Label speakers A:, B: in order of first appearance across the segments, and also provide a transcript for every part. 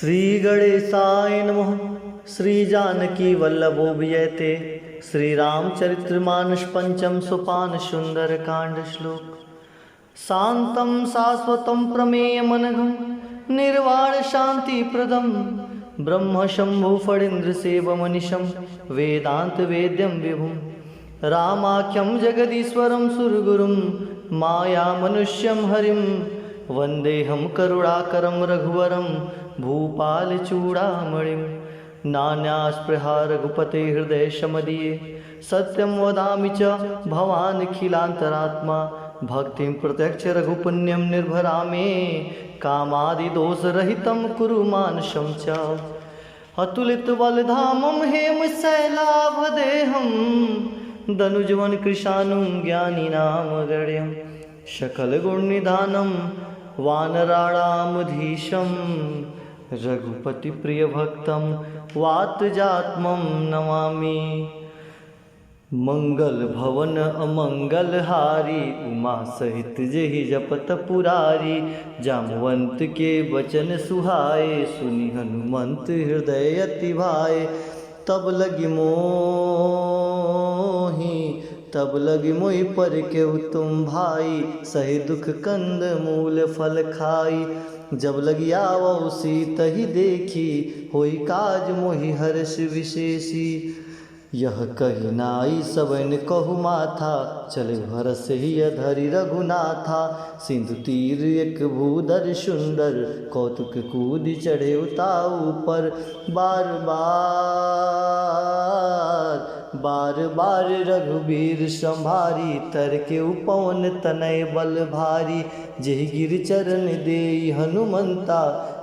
A: श्री गणेशाय नमः। श्री जानकी वल्लभो विजयते। श्री रामचरितमानस पंचम सोपान सुंदर कांड श्लोक। शांतं शाश्वतं प्रमेयमनघं निर्वाण शांति प्रदम ब्रह्म शंभु फणीन्द्र सेवमनिशं वेदांत वेद्यं विभुं रामाख्यं जगदीश्वरं सुरगुरुं माया मनुष्यं हरिं वंदेहं करुणाकरं रघुवरं भूपालचूड़ामणिं नान्यास्पृहा रघुपते हृदय शमदीये सत्यं वदामि च भवानखिलान्तरात्मा भक्तिं प्रत्यक्ष रघुपुण्यं निर्भरा मे कामादिदोषरहितं कुरु मानसं च अतुलितबलधामं हेमशैलाभदेहं दनुजवन कृशानुं ज्ञानिनामगण्यं सकलगुणनिधानं वानराणामधीशं रघुपतिप्रियभक्तं वातजात्मं नमामि। मंगल भवन अमंगलहारी उमा सहित जेहि जपत पुरारी जामवंत के वचन सुहाए सुनि हनुमंत हृदय अति भाए तब लगी मोहि पर के तुम भाई सही दुख कंद मूल फल खाई जब लगी आवो सीत ही देखी होई काज मोहि हर्ष विशेषी यह कही नाई सबन कहु माथा चले भरस ही धरि रघुनाथा सिंधु तीर एक भूधर सुंदर कौतुक कूद चढ़े उताऊ पर बार बार रघुबीर संभारी तर के उपवन तनय बल भारी जेहि गिर चरण देई हनुमंता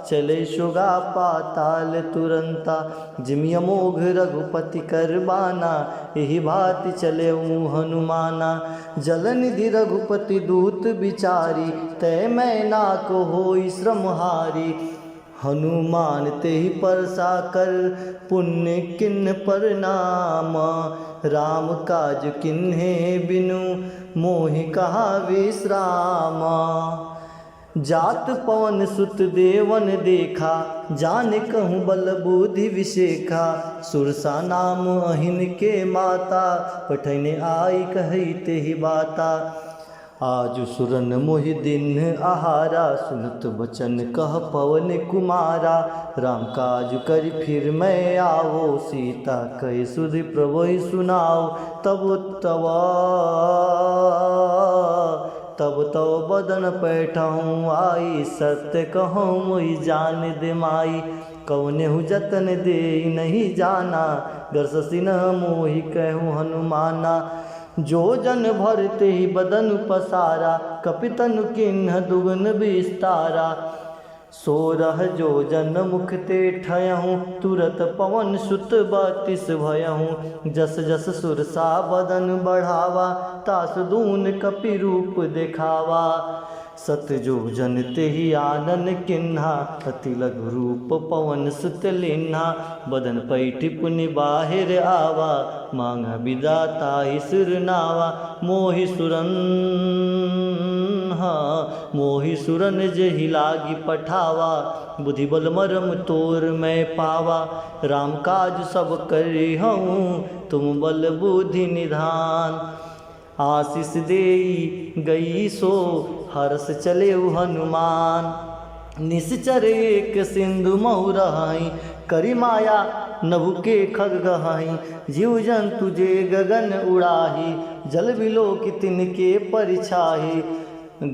A: चले शुगा पाताल तुरंता जिमि अमोघ रघुपति करबाना यही बात चले हनुमाना जलनिधि रघुपति दूत बिचारी तय मैं ना को होई श्रमहारी हनुमान ते ही परसा कर पुण्य किन्न पर नाम राम काज किन्हे बिनु मोहि कहा विश्राम जात पवन सुत देवन देखा जाने कहूँ बल बुद्धि विशेखा सुरसा नाम अहिन के माता पठने आई कही ते ही बाता आज सुरन मोहि दिन आहारा सुनत बचन कह पवन कुमारा राम काज कर फिर मैं आवो सीता कह सुधि प्रभु सुनाओ तब बदन पैठहूँ आई सत्य कहूँ मोहि जान दे माई कौनेहु जतन दे नहीं जाना गरससी न मोहि कहूँ हनुमाना जो जन भरते ही बदन पसारा कपितनु किन्ह दुगन विस्तारा सोरह जो जन मुख ते ठयहूँ तुरत पवन सुत 32 भयहूँ जस जस सुरसा बदन बढ़ावा तास दून कपि रूप देखावा सत जो जन ते ही आनन किन्हा अति लघु रूप पवन सुत लिन्हा बदन पैठ पुनि बाहिर आवा मांगा विदाता ही सिरनावा मोहि सुरन जहि लागी पठावा बुद्धि बल मरम तोर मैं पावा राम काज सब करी हूँ तुम बल बुद्धि निधान आशीष देई गई सो हरस चले हनुमान निश्चर एक सिंधु महु रहाई करी माया नभु के खग गहाई जीव जंतु जे गगन उड़ाही जल बिलोक तिनके परिछाही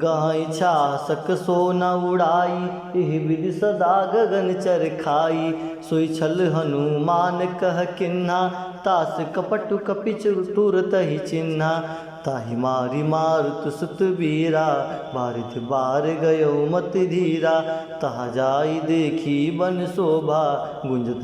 A: गाय छा सक सो न उड़ाई एहि विधि सदा गगन चर खाई सोई छल हनुमान कह किन्हा तास कपटु कपिच तुरत ही चिन्हा ताहि मारी मारुत सुत बीरा बारिथ बार गयो मत धीरा तहा जाई देखी बन शोभा गुंजत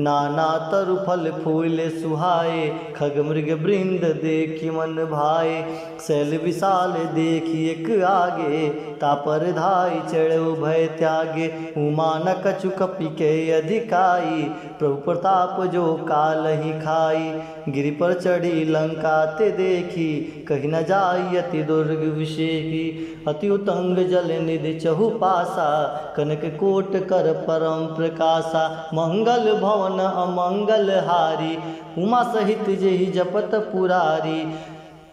A: नाना तरु फल फूल सुहाए, खग मृग वृंद देखि मन भाए। शैल विशाल देखि एक आगे, तापर धाई चढ़ो भय त्यागे। उमा न कछु कपि के अधिकाई, प्रभु प्रताप जो काल ही खाई। गिरि पर चढ़ी लंका ते देखी, कहीं न जाई अति दुर्ग विषेकी। अति उतंग जल निधि चहु पासा, कनक कोट कर परम प्रकाशा। मंगल भवन अमंगल हारी, उमा सहित जेहि जपत पुरारी।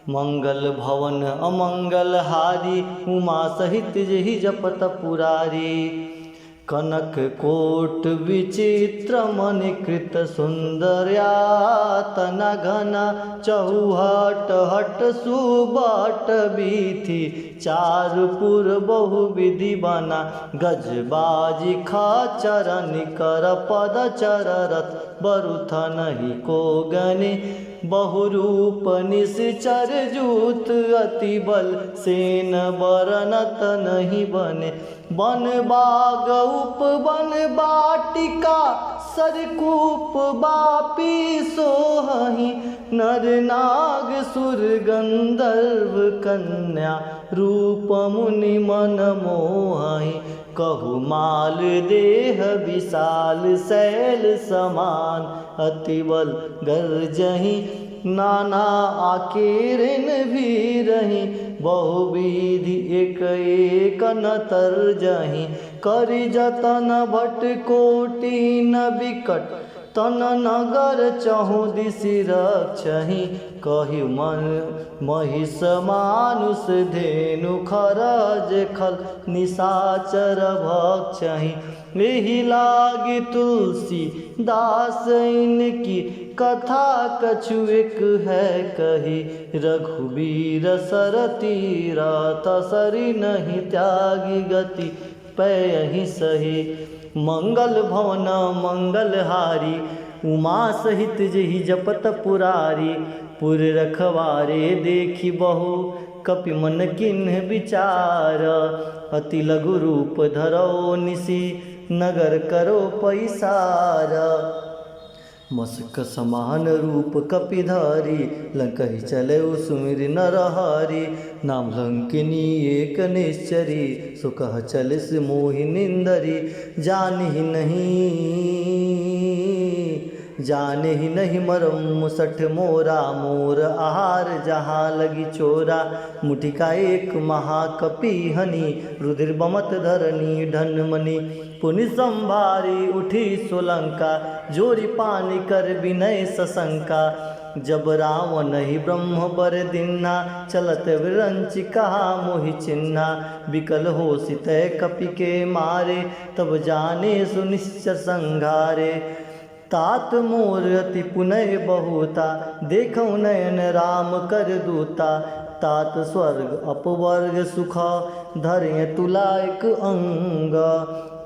A: मंगल भवन अमंगल हारी, उमा सहित जेहि जपत पुरारी। कनक कोट विचित्र मणिकृत सुंदर्यातना घना, चौहट हट सुबाट बीथी, चारुपुर बहु विधि बना। गजबाजी खचर निकर पद चररथ, बरुथ नहीं को गने। बहुरूप निश्चर जूत, अति बल सेन बरनत नहीं बने। वन बाग उपवन बाटिका, सरकूप बापी सोहहि। नर नाग सुर गंधर्व कन्या, रूप मुनि मन मोहहि। कहु माल देह विशाल शैल समान, अति बल गर्जहि। नाना आकीर्न भी रही, बहुविधि एक एक न तरजहि। करि जतन भट कोटि न विकट, तन नगर चहु दिशि रक्षहि। कहि मन महिष मानुष धेनु, खरज खल निशाचर भक्षहि। एहि लागी तुलसी दास इनकी, कथा कछु एक है कही। रघुबीर सर तीरथ, सरि नहीं त्यागी गति, पैहि सही। मंगल भवन मंगल हारी, उमा सहित जेहि जपत पुरारी। पुर रखवारे देखि बहु, कपि मन किन्ह विचार। अति लघु रूप धरो निशि, नगर करो पैसार। मस्क समान रूप कपिधारी, लंकहि चले सुमिर नरहारी। नाम लंकिनी एक निश्चरी, सुकह चलिस मोहि निंदरी। जाने ही नहीं मरम मुसठ मोरा। मोर आहार जहाँ लगी चोरा, मुठिका एक महाकपि हनि। रुधिर बमत धरनी ढनमणि, पुनि संभारी उठी सोलंका। जोरी पानी कर विनय सशंका, जब रावण ही ब्रह्म बर दिन्ना। चलत विरंच कहा मोहि चिन्हा, विकल हो सितय कपि के मारे। तब जाने सुनिश्चर संघारे, तात मोर अति पुनः बहुता। देखौ नयन राम कर दूता, तात स्वर्ग अपवर्ग सुख। धरे तुला एक अंग,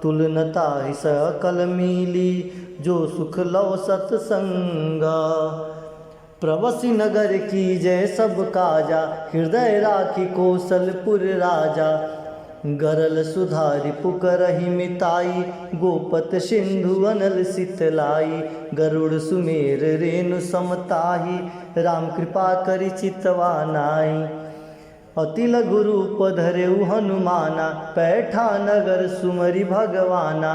A: तुलनता ही सकल मिली। जो सुख लव सत्संग, प्रवसी नगर की जय सब काजा। हृदय राखी कौशलपुर राजा, गरल सुधारि पुकरहि मिताई। गोपत सिंधु अनल शीतलाई, गरुड़ सुमेर रेणु समताही। राम कृपा करि चितवा नाई, अति लघु रूप धरेउ हनुमाना। पैठा नगर सुमरि भगवाना,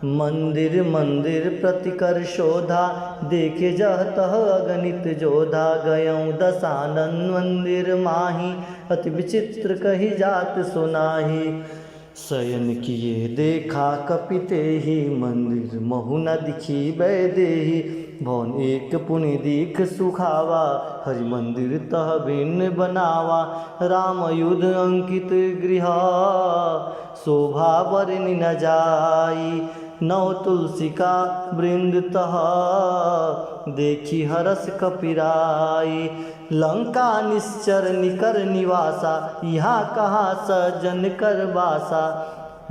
A: मंदिर मंदिर प्रतिकर शोधा। देखे जह तह अगणित जोधा, गयऊँ दसानन मंदिर माही। अति विचित्र कही जात सुनाही, शयन किए देखा कपिते ही। मंदिर महु न दिखी बैदेही, भवन एक पुनि दीख सुखावा। हरि मंदिर तह भिन्न बनावा, राम युद्ध अंकित गृह। शोभा बरनि न जाई, नौ तुलसी का वृंद तह। देखी हरस कपिराई, लंका निश्चर निकर निवासा। यहाँ कहाँ सज्जन कर बासा,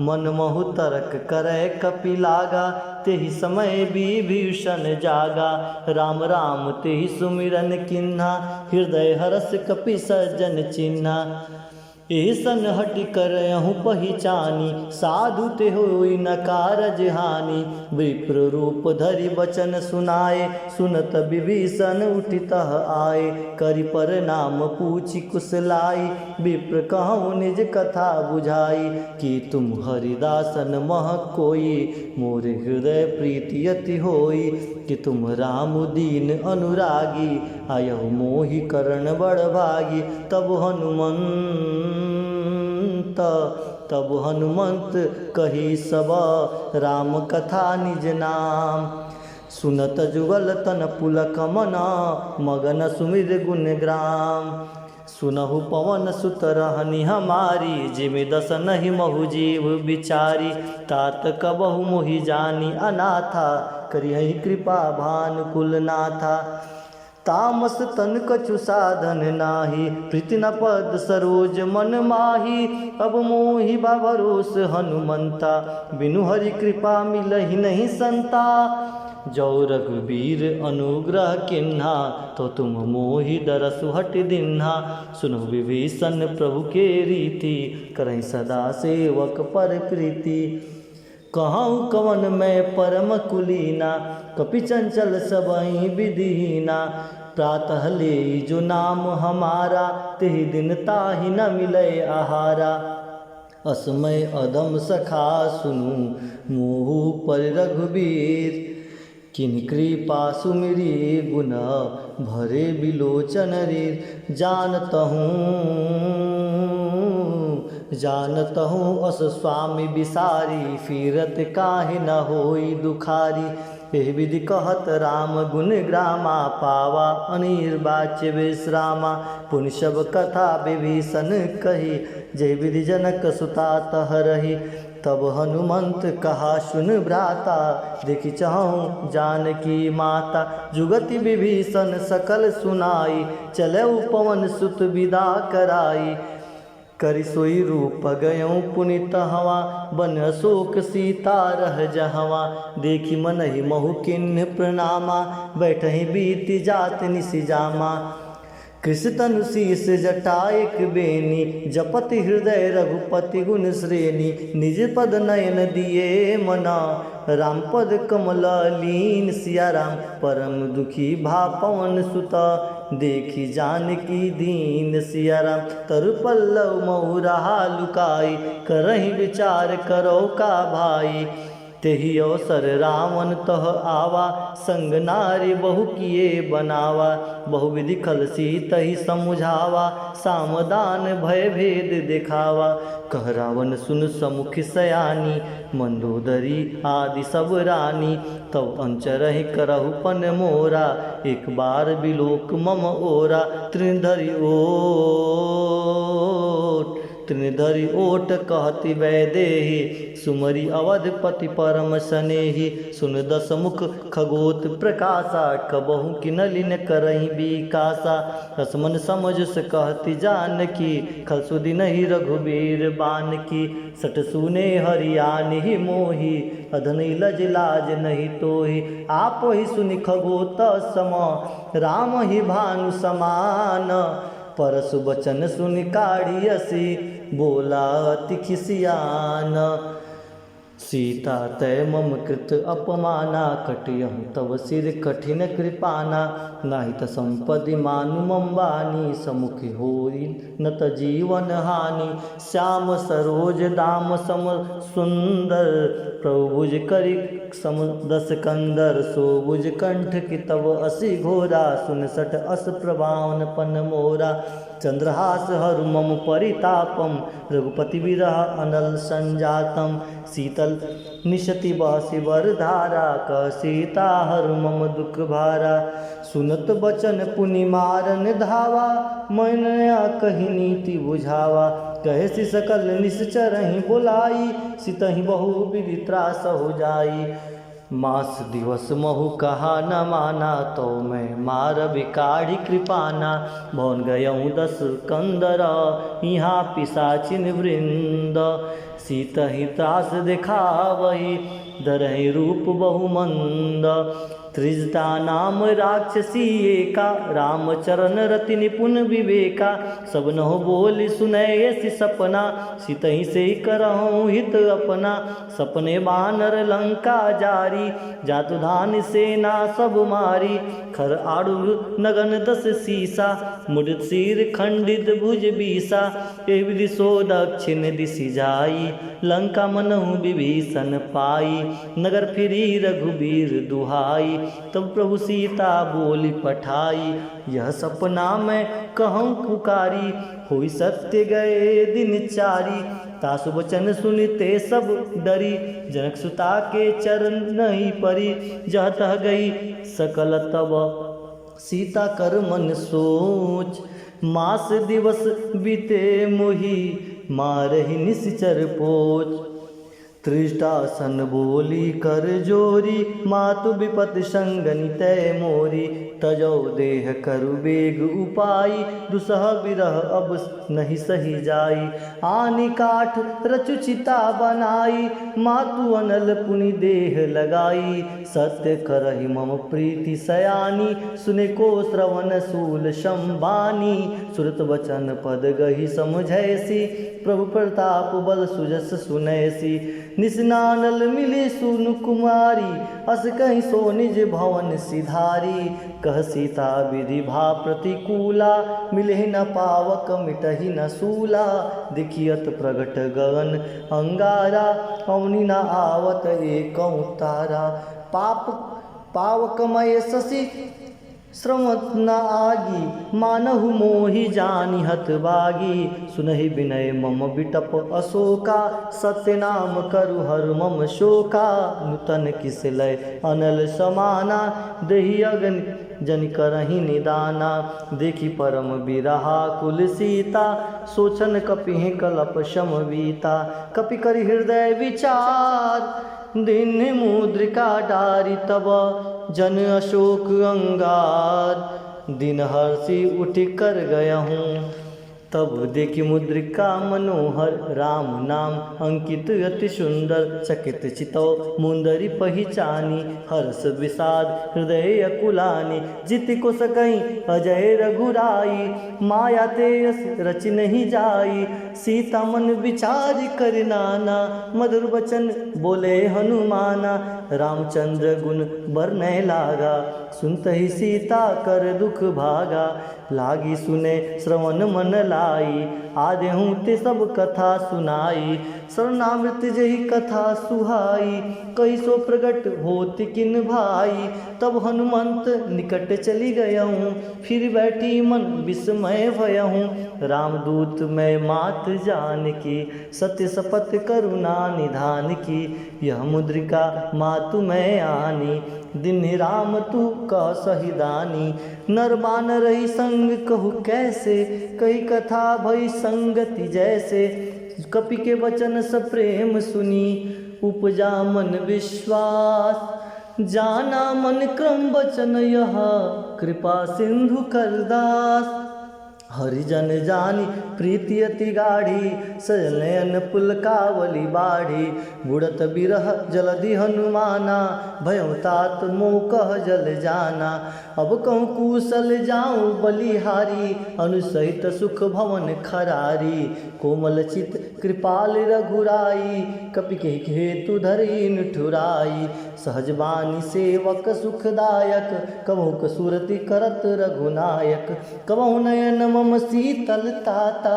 A: मन महु तर्क करे कपि लागा। तेहि समय विभीषण जागा, राम राम तेहि सुमिरन किन्हा। हृदय हरस कपि सज्जन चिन्हा, ऐसन हटि करहु पहिचानी, साधु ते होई न कारज हानि। विप्र रूप धरि बचन सुनाए, सुनत विभीषण उठितः आए। करि प्रणाम पूछि कुशलाई, विप्र कहूँ निज कथा बुझाई। कि तुम हरिदासन मह कोई, मोरे हृदय प्रीति अति होई। कि तुम राम दीन अनुरागी, आयहु मोहि करण बड़ भागी। तब हनुमंत कही सब, राम कथा निज नाम। सुनत जुगल तन पुलक मना, मगन सुमिर गुण ग्राम। सुनहु पवन सुत रहनी हमारी, जिमि दस नहीं महु जीव बिचारी। तात कबहु मोहि जानी अनाथा, करिहहि कृपा भानुकुल नाथा। तामस तन कछु साधन नाही, प्रीति न पद सरोज मन माही। अब मोहि बा भरोस हनुमंता, बिनु हरि कृपा मिलहि नहीं संता। जो रघुबीर अनुग्रह किन्हा, तो तुम मोहि डरसु हट दिन्हा। सुनो विभीषण प्रभु के रीति, करहि सदा सेवक पर प्रीति। कहूँ कवन मैं परम कुलीना, कपि चंचल सबहि विधिहीना। प्रातः ले जो नाम हमारा, तेहि दिन ताहि न मिलै आहारा। असमय अदम सखा सुनु, मोहु पर रघुबीर। किन कृपा सुमिरी गुण, भरे बिलोचन रीर। जानतहूँ अस स्वामी बिसारी, फिरत काहे न होई दुखारी। एहि विधि कहत राम गुण ग्रामा, पावा अनिर्वाच्य विश्रामा। पुनि सब कथा विभीषण कही, जय विधि जनक सुता तह रही। तब हनुमंत कहा सुन भ्राता, देखि चाहूँ जानकी माता। जुगति विभीषण सकल सुनाई, चले पवन सुत विदा कराई। करि सोई रूप गयऊँ पुनित हवा, बन अशोक सीता रह जहवा। देखि मनहि महु किन्ह प्रणामा, बैठहि बीति जात निसि जामा। कृष्ण तनु शीस जटायक बेनी, जपति हृदय रघुपति गुण श्रेणी। निज पद नयन दिए मना, राम पद कमल लीन सिया राम। परम दुखी भा पवन सुता, देखी जानकी दीन सिया राम। तरु पल्लव मऊरहा लुकाई, करहि विचार करो का भाई। तेहि अवसर रावण तह आवा, संग नारी बहु किए बनावा। बहुविधि खल सीतहि समुझावा, सामदान भय भेद दिखावा। कह रावण सुन समुख सयानी, मंदोदरी आदि सब रानी। तब अंचरहि करहु पन मोरा, एक बार बिलोक मम ओरा। तृणधरि ओट कहति वैदेही, सुमरि अवधपति परम स्नेही। सुन दस मुख खगोत प्रकाशा, कबहु किनलिन करहि बिकासा। रसमन समझस कहति जानकी, खल सुधि नहीं रघुबीर बानकी। सट सुने हरियाणि मोहि, अधनि लज लाज नहीं तोहि। आप ही सुनि खगोत सम, राम ही भानु समान। परसु बचन सुनि काढ़ियसी, बोला अति खिसियान। सीता तय मम कृत अपमाना, कटियहु तव सिर कठिन कृपाना। नाहित संपदि मानु मम बानी, समुखि होई न त जीवन हानि। श्याम सरोज दाम सम सुंदर, प्रभुज करि सम दस कंदर। सोबुज कंठ की तव असी घोरा, सुन सठ अस प्रभावन पन मोरा। चंद्रहास हरु मम परितापम, रघुपति विरह अनल संजातम। शीतल निशति बहसि वरधारा, कह सीता हरु मम दुख भारा। सुनत बचन पुनि मारन धावा, मैनया कही नीति बुझावा। कहे सि सकल निश्चरहि बुलाई, सितहि बहु विधि त्रास हो जाई। मास दिवस महु कहा न माना, तो मैं मार बिकाढ़ी कृपाना। भवन गयऊँ दस कंदर, यहाँ पिशाचिन वृंद। सीता ही त्रास दिखावही धरहि रूप बहुमंद। त्रिजटा नाम राक्षसी एका रामचरण रति निपुण विवेका। सब नहो बोली सुनै ऐसी सपना सितहि से करहूँ हित अपना। सपने बानर लंका जारी जातु धान सेना सब मारी। खर आड़ू नगन 10 सीसा मुड़ित सिर खंडित भुज बीसा। एहि दिशो दक्षिण दिशि जाई लंका मनहु विभीषण पाई। नगर फिरी रघुबीर दुहाई तब प्रभु सीता बोली पठाई। यह सपना मैं कहूँ पुकारी हुई सत्य गए दिन चारी। तासु वचन सुनते सब डरी जनक सुता के चरण नहीं परी। जह तह गई सकल तब सीता कर मन सोच। मास दिवस बीते मोही मारहि निश्चर पोच। त्रिष्टा सन बोली कर जोरी मातु विपत संगनि तय मोरी। तजौ देह करु बेग उपाई दुसह विरह अब नहीं सही जाई। आनी काठ रचु चिता बनाई मातु अनल पुनि देह लगाई। सत्य करहि मम प्रीति सयानी सुने को श्रवण सूल संबानी। सुरत वचन पद गही समझैसी प्रभु प्रताप बल सुजस सुनैसी। निस्नानल मिले सुनु कुमारी अस कहीं सो निज भवन सिधारी। कह सीता विधि भा प्रतिकूला मिले न पावक मिटहि न सूला। दिखियत प्रगट गगन अंगारा अवनि न आवत एकौ तारा। पावकमय शशि श्रवत न आगी मानहु मोहि जानि हत बागी। सुनहि विनय मम बिटप अशोका सत्य नाम करु हर मम शोका। नूतन किस लय अनल समाना देहि अगन जन करहि निदाना। देखि परम बिरहा कुल सीता सोचन कपिहि कलप समवीता। कपि करि हृदय विचार दिन मुद्रिका डारी तब जन अशोक अंगार। दिन हर्षि उठि कर गया हूँ तब देखी मुद्रिका मनोहर। राम नाम अंकित अति सुंदर चकित चितौ मुंदरी पहिचानी। हर्ष विषाद हृदय अकुलानी जिति को सकई अजय रघुराई। माया तेयस रच नहीं जाई सीता मन विचार कर नाना। मधुर वचन बोले हनुमाना रामचंद्र गुण बरनै लागा। सुनतहि सीता कर दुख भागा लागी सुने श्रवण मन लाई। आदेहूँ ते सब कथा सुनाई शरणामृत जही कथा सुहाई। कई सो प्रगट होत किन भाई तब हनुमंत निकट चली गयहूँ। फिर बैठी मन विस्मय भयहूँ रामदूत मैं मात जान की। सत्य शपथ करुणा निधान की यह मुद्रिका मातु मैं आनी। दिन राम तू कह सहिदानी नर बान रही संग कहु कैसे। कही कथा भई संगति जैसे कपि के वचन सप्रेम सुनी। उपजा मन विश्वास जाना मन क्रम वचन यह कृपा सिंधु करदास। हरिजन जानी प्रीति अति गाढ़ी सजनयन पुलकावली बाढ़ी। बुड़त बिरह जलधि हनुमाना भयं तात मोकह जल जाना। अब कहूँ कुशल जाऊँ बलिहारी अनुसहित सुख भवन खरारी। कोमल चित कृपाल रघुराई कपि के हेतु धरि ठुराई। सहज बानी सेवक सुखदायक कबहु कसुरति करत रघुनायक। कबहु नयन मम शीतल ताता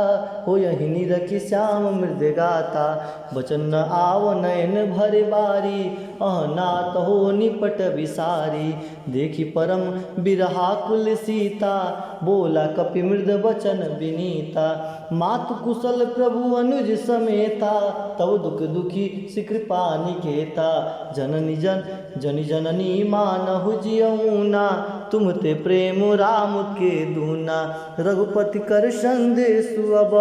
A: हो यही निरखि श्याम मृद गाता। वचन न आव नयन भरे बारी अहनात हो निपट विसारी। देखी परम बिरहाकुल सीता बोला कपि मृद वचन विनीता। मातु कुशल प्रभु अनुज समेता तव दुख दुखी कृपा निकेता। जननी जनी जननी मानहु जियऊना तुम ते प्रेम राम के दूना। रघुपति कर संदेशु अब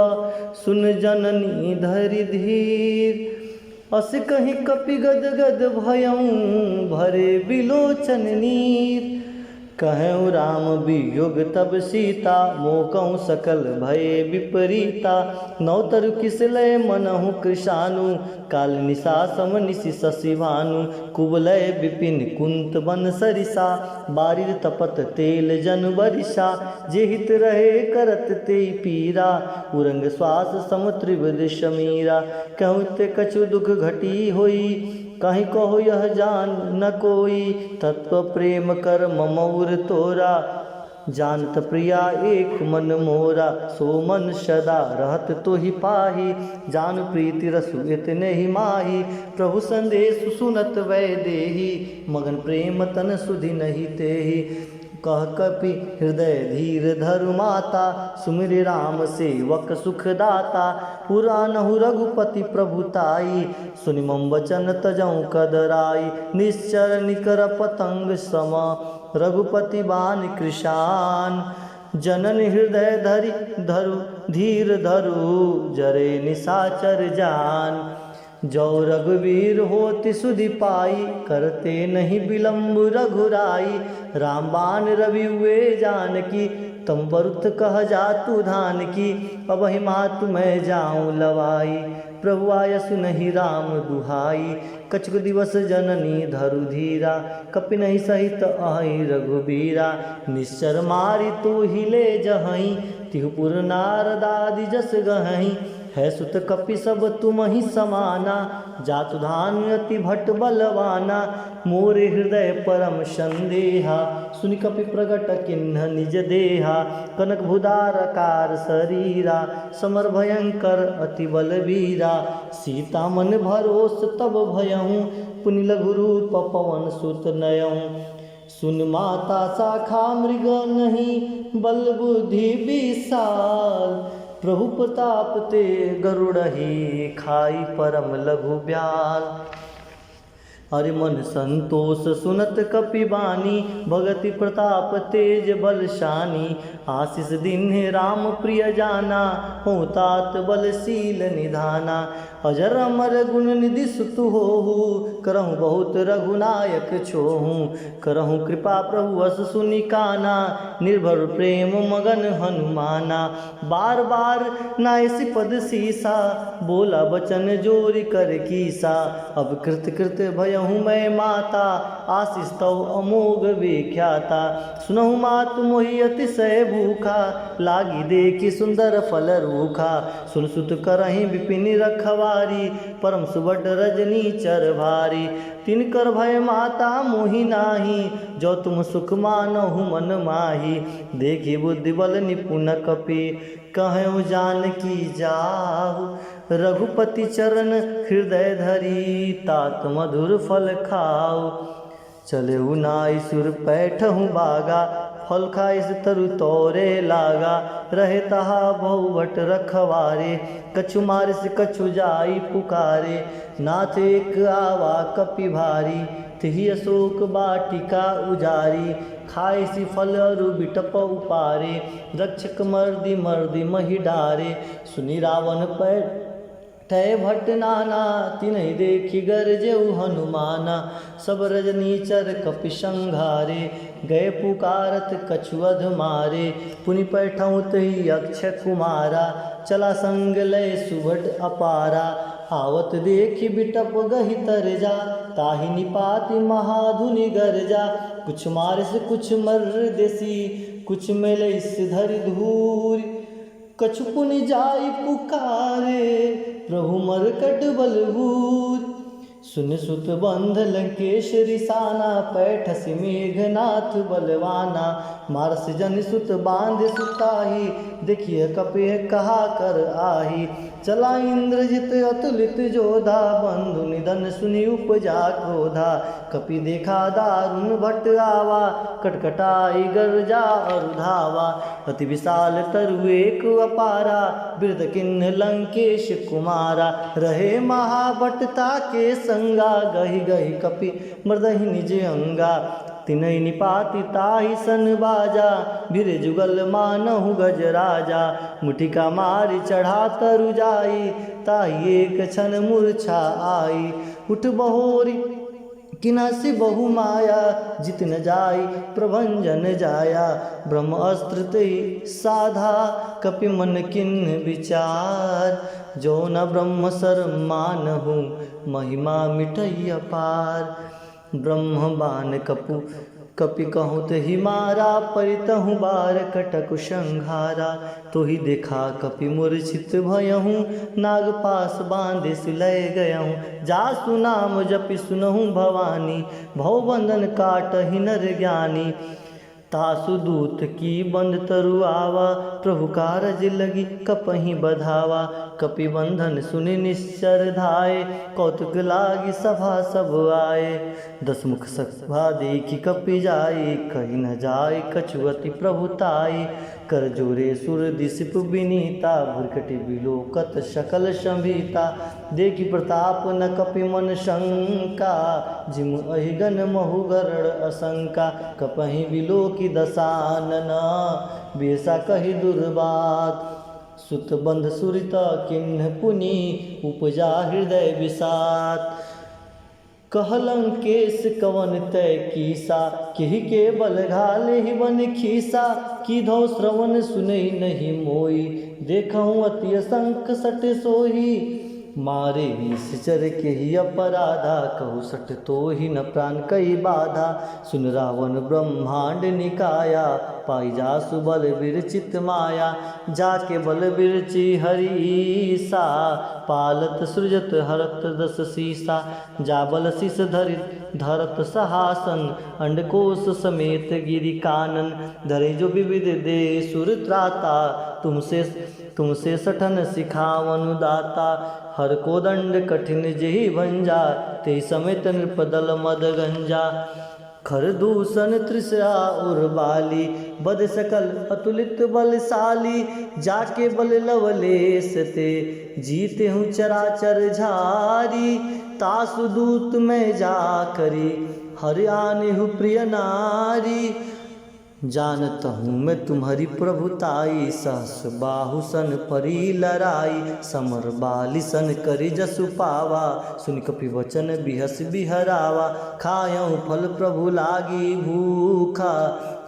A: सुन जननी धरि धीर। अस कहीं कपि गद गद भयऊँ भरे बिलोचन नीर। कहूँ राम वियोग तब सीता, मोकहूँ सकल भय विपरीता। नौतर किसलय मनहु कृशानु, काल निशा सम निशि शशि भानु। कुबलय विपिन कुंत बन सरिसा, बारिर तपत तेल जन बरिसा। जे हित रहे करत ते पीरा, उरंग श्वास सम त्रिविध समीरा। कहूँ ते कछु दुख घटी होई, कहीं कहो यह जान न कोई। तत्व प्रेम कर ममौर तोरा, जानत प्रिया एक मन मोरा। सो मन सदा रहत तो ही पाही, जान प्रीति रसु इतने ही माही। प्रभु संदेश सुनत वै देही, मगन प्रेम तन सुधि नहीं तेही। कह कपि हृदय धीर धरु माता, सुमिर राम सेवक सुख दाता। पुरानहु रघुपति प्रभुताई, सुनि मम वचन तजऊँ कदराई। निश्चर निकर पतंग सम, रघुपति बान कृशान। जनन हृदय धरु धीर धरु, जरे निशाचर जान। जो रघुवीर होति सुधि पाई, करते नहीं विलम्ब रघुराई। रामबाण रवि हुए जानकी, तम बरुत कह जातु धान की। अब ही मातु मैं जाऊँ लवाई, प्रभु आय सुनहि राम दुहाई। कछुक दिवस जननी धरु धीरा, कपि नहीं सहित अहि रघुबीरा। निश्चर मारि तू हिले जहई, तिहुपुर नारदादि जस गहई। है सुत कपि सब तुम ही समाना, जातु धान अति भट बलवाना। मोरे हृदय परम संदेहा, सुनि कपि प्रगट किन्ह निज देहा। कनक भुदारकार शरीरा, समर भयंकर अति बलवीरा। सीता मन भरोस तब भयहूँ, पुनि लघु रूप पवन सुत नयऊँ। सुन माता शाखा मृग नहीं, बल बुद्धि विशाल। प्रभु प्रताप ते गरुड़हि, खाई परम लघु ब्याल। हरि मन संतोष सुनत कपि बानी, भगति प्रताप तेज बलशानी। आशीष दीन्हे राम प्रिय जाना, हों तात बलशील निधाना। अजर अमर गुण निधि सुतु होहु, करहूँ बहुत रघुनायक छोहूँ। करहूँ कृपा प्रभु अस सुनि काना, निर्भर प्रेम मगन हनुमाना। बार बार नायसि पद सीसा, बोला बचन जोरि कर कीसा। अब कृत कृत भयहूँ मैं माता, आशीष तव अमोघ विख्याता। सुनहु मातु मोहि अतिशय भूखा, लागी देखी सुंदर फल रूखा। सुन सुत करहि विपिन रखवारी, परम सुबड रजनी चर भारी। तिनकर भय माता मोहि नाही, जो तुम सुख मानहु मन माही। देखी बुद्धि बल निपुण कपि, कहूँ जानकी जाहु। रघुपति चरण हृदय धरी, तात मधुर फल खाओ। चले नाई सुर पैठहूँ बागा, फल खाइस तरु तोरे लागा। रहे तहा बहुवट रखवारे, कछु मारिस कछु जाई पुकारे। नाथ एक आवा कपि भारी, तिहि अशोक बाटिका उजारी। खाइसी फल अरु बिटप उपारे, रक्षक मर्दि मर्दि महि डारे। सुनि रावण पैठय भट नाना, तिन्हि देखि गरजेउ हनुमाना। सब रजनीचर कपि संघारे, गए पुकारत कछुअध मारे। पुनि पैठऊँ तहि अक्षय कुमारा, चला संग लय सुभट अपारा। आवत देखि बिटप गहि तरजा, ताहि निपाति महाधुनि गरजा। कुछ मारिस कुछ मर्र देसी, कुछ मेलैस धरि धूरि। कछु पुनि जाई पुकारे, प्रभु मरकट बलबूर। सुन सुत बंध लंकेश रिसाना, पैठसि मेघनाथ बलवाना। मारस जन सुत बांध सुताही, देखिए कपि कहा कर आही। चला इंद्रजित अतुलित जोधा, बंधु निधन सुनि उपजा क्रोधा। कपि देखा दारुण भट आवा, कटकटाई गरजा और धावा। अति विशाल तरु एक अपारा, बिरद किन्ह लंकेश कुमारा। रहे महाभटता के संगा, गहि गहि कपि मृदहि निज अंगा। तिनहि निपाति ताहि सन बाजा, भिर जुगल मानहु गजराजा। मुठिका मारि चढ़ा तरु जाई, ताहि एक क्षण मूर्छा आई। उठ बहोरी किनासी बहु माया जित न जाई प्रभंजन जाया। ब्रह्म अस्त्र ते साधा कपि मन किन्न विचार। जो न ब्रह्म सर मानहु महिमा मिटई अपार। ब्रह्म बान कपि कहूँ ही मारा परितहु बार कटक संघारा। तो ही देखा कपि मूर्छित भयहूँ नाग पास बांधे सुलय गयहूँ। जासु नाम जपि सुनहु भवानी भवबंधन काटहि नर ज्ञानी। तासु दूत की बंध तरु आवा प्रभु कारज लगी कपहि बधावा। कपि बंधन सुनि निश्चर धाये कौतुक लागी सभा सब आए। दसमुख सभा देखी कपि जाई कही न जाय कछुअति प्रभुताई। कर जोरे सुर दिसिप विनीता भुरकटि बिलोकत सकल संभीता। देखी प्रताप न कपि मन शंका जिम अहिगन महु गरुड़ असंका। कपहि बिलोकी दसानन बेसा कही दुर्बात। सुत बंध सुरित किन्ह पुनि उपजा हृदय विषाद। कहलंकेश कवन तय कीसा केहि के बल घाले ही बन खीसा। कीधौ श्रवण सुनई नहीं मोई देखहूँ अति असंख सट सोही। मारे निश्चर के ही अपराधा कहु सट तो ही न प्राण कई बाधा। सुन रावण ब्रह्मांड निकाया पाई जासु बल विरचित माया। जाके बल विरचि हरीसा पालत सृजत हरत दस सीसा। जा बल शीस धरत सहासन अंडकोश समेत गिरि कानन। धरे जो विविध दे सुर त्राता तुमसे सठन सिखावन दाता। हर को दंड कठिन जेहि भंजा ते समेत नृपदल मद गंजा। खर दूषण त्रिशा उर बाली बद सकल अतुलित बलशाली। जाके बल लवलेश ते जीते हूँ चराचर झारी। तासु दूत में जा करी हरि आने हूँ प्रिय नारी। जानता हूँ मैं तुम्हारी प्रभुताई सहस बाहु सन परी लड़ाई। समर बाली सन करी जसु पावा सुन कपि वचन बिहस बिहरावा। खायऊँ फल प्रभु लागी भूखा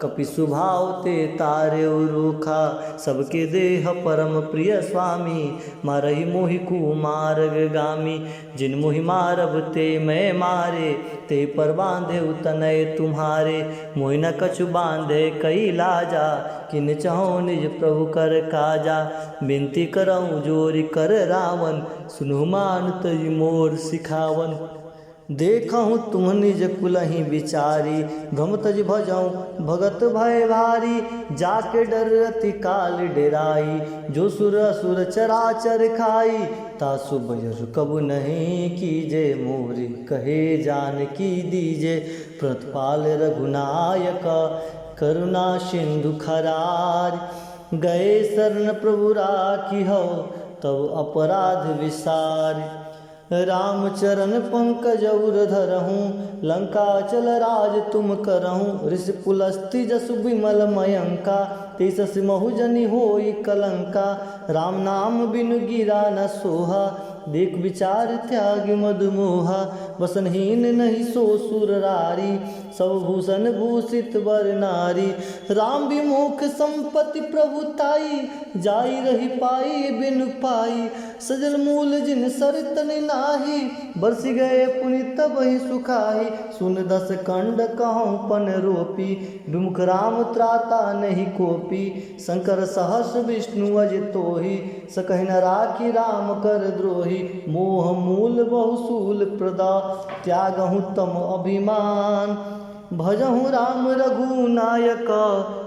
A: कपि सुभाव ते तारे रूखा। सबके देह परम प्रिय स्वामी मारहि मोहि कुमार्ग गामी। जिन मोहि मारब ते मैं मारे ते पर बांधे उतनय तुम्हारे। मोहि न कछु बांधे कई लाजा किन चाहो निज प्रभु कर काजा। विनती करऊँ जोरि कर रावण सुनु मान तज मोर सिखावन। देखहूँ तुम निज कुलहि विचारी भ्रम तज भजऊँ भगत भय भारी। जाके डर अति काल डेराई जो सुर असुर चराचर खाई। तासु बयर कबु नहीं कीजे मोरी कहे जान की दीजे। प्रतिपाल रघुनायक करुणा सिंधु खरार। गए शरण प्रभु राखी हो तब अपराध विसार। रामचरण पंकज उर धरहूँ लंका चल राज तुम करहूँ। ऋषि पुलस्ति जसु विमल मयंका तेसस महुजनि होई कलंका। राम नाम बिनु गिरा न सोहा देख विचार त्याग मधुमोहा। वसनहीन नहीं सो सुररारी सब भूषण भूषित वर नारी। राम विमुख संपत्ति प्रभुताई जाई रही पाई बिनु पाई। सजल मूल जिन सर तन नाही बरस गए पुनि तब ही सुखाही। सुन दस कंड कहूँ पन रोपी विमुख राम त्राता नहीं कोपी। शंकर सहस विष्णु अज तोहि सकहि न राखी राम कर द्रोही। मोह मूल बहुसूल प्रदा त्यागहूँ तम अभिमान। भजहूँ राम रघुनायक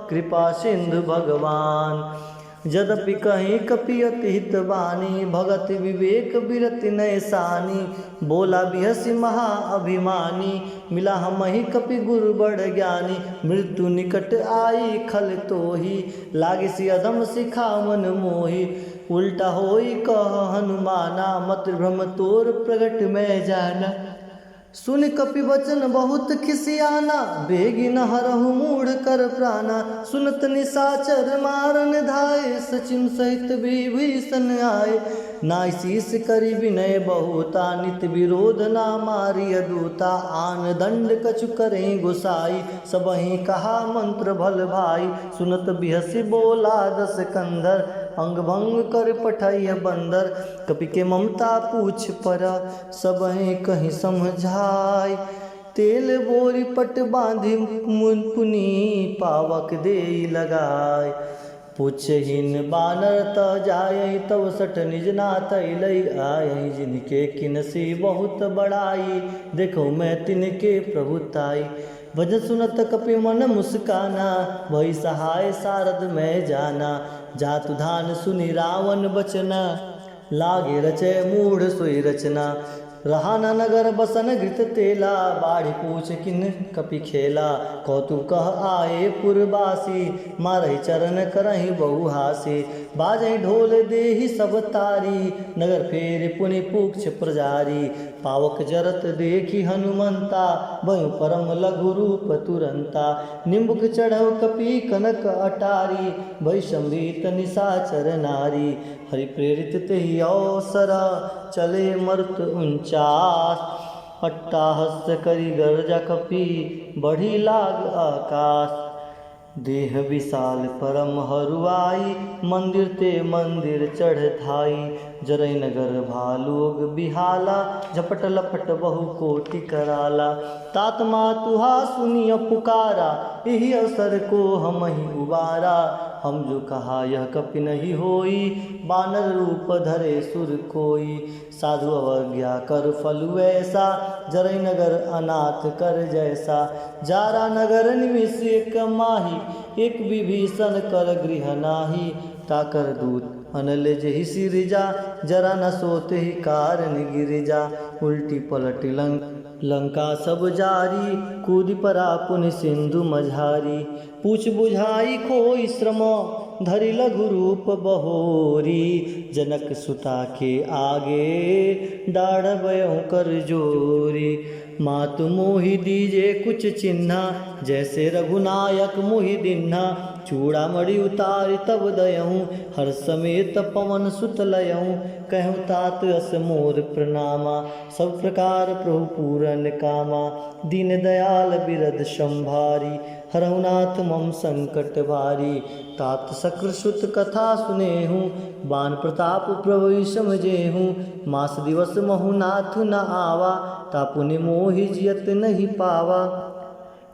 A: कृपा सिंधु भगवान। यद्यपि कहीं कपि अति हित बानी भगत विवेक बिरति नैसानी। बोला बिहसी महा अभिमानी मिला हमहि कपि गुरु बड़ ज्ञानी। मृत्यु निकट आई खल तोहि लागे सी अधम सिखावन मोहि। उल्टा होई कह हनुमाना मत भ्रम तोर प्रगट में जाना। सुन कपि वचन बहुत खिसियाना, बेगी न हरहु मूढ़ कर प्राणा। सुनत निशाचर मारन धाये, सचिन सहित विभीषण आए। नाई शीस करि विनय बहुता, नित विरोध ना मारी अदूता। आन दंड कछु करें गोसाई, सबहि कहा मंत्र भल भाई। सुनत बिहसि बोला दस कंधर, अंग भंग कर पठैय बंदर। कपि के ममता पूछ परा, सबहि कहीं समझाय। तेल बोरी पट बांधि पुनी, पावक देई लगाय। पुछहिन बानर त जाय, तव सठ निज नाथ लई आय। जिनके किनसी बहुत बड़ाई, देखो मैं तिनके प्रभुताई। भजन सुनत कपि मन मुस्काना, भई सहाय सारद में जाना। जातु धान सुनि रावण बचना, लागे रचय मूढ़ सोई रचना। रहा न नगर बसन घृत तेला, बाढ़ि पूछ किन कपि खेला। कौतुक कह आए पुरबासी, मारहि चरण करहि बहु हासी। बाजहि ढोल देहि सब तारी, नगर फेर पुनि पूछ प्रजारी। पावक जरत देखी हनुमंता, भयु परम लघु रूप तुरंता। निम्बुक चढ़ऊ कपि कनक अटारी, भई संभीत निशाचर नारी। हरि प्रेरित तेहि अवसर, चले मरुत 49। अट्टाहस करि गर्जा कपि, बढ़ी लाग आकाश। देह विशाल परम हरुआई, मंदिर ते मंदिर चढ़ धाई। जरई नगर भालुग बिहाला, झपट लपट बहु कोटि कराला। तात मातुहा सुनिय पुकारा, एहि अवसर को हमहि उबारा। हम जो कहा यह कपि नहीं होई, बानर रूप धरे सुर कोई। साधु अवज्ञा कर फल ऐसा, जरई नगर अनाथ कर जैसा। जारा नगर निमिष एक माही, एक विभीषण कर गृह नाही। ताकर दूत अनल जेहि सिरजा, जरा न सोते ही कारण गिरिजा। उल्टी पलटी लंका सब जारी, कूदि परा पुनि सिंधु मझारी। पूछ बुझाई खोई श्रम, धरि लघु रूप बहोरी। जनक सुता के आगे, डाढ़ बयहु कर जोरी। मातु मोहि दीजे कुछ चिन्हा, जैसे रघुनायक मोहि दिन्हा। चूड़ामणि उतारि तब दयहूँ, हर समेत पवन सुत लयहूँ। कहूँ तात अस मोर प्रणामा, सब प्रकार प्रभु पूरन कामा। दीन दयाल बिरद संभारी, हरहु नाथ मम संकट भारी। तात सकृ सुत कथा सुनेहूँ, बान प्रताप प्रभु समझेहूँ। मास दिवस महु नाथ न आवा, तापुनि मोहि जियत नहीं पावा।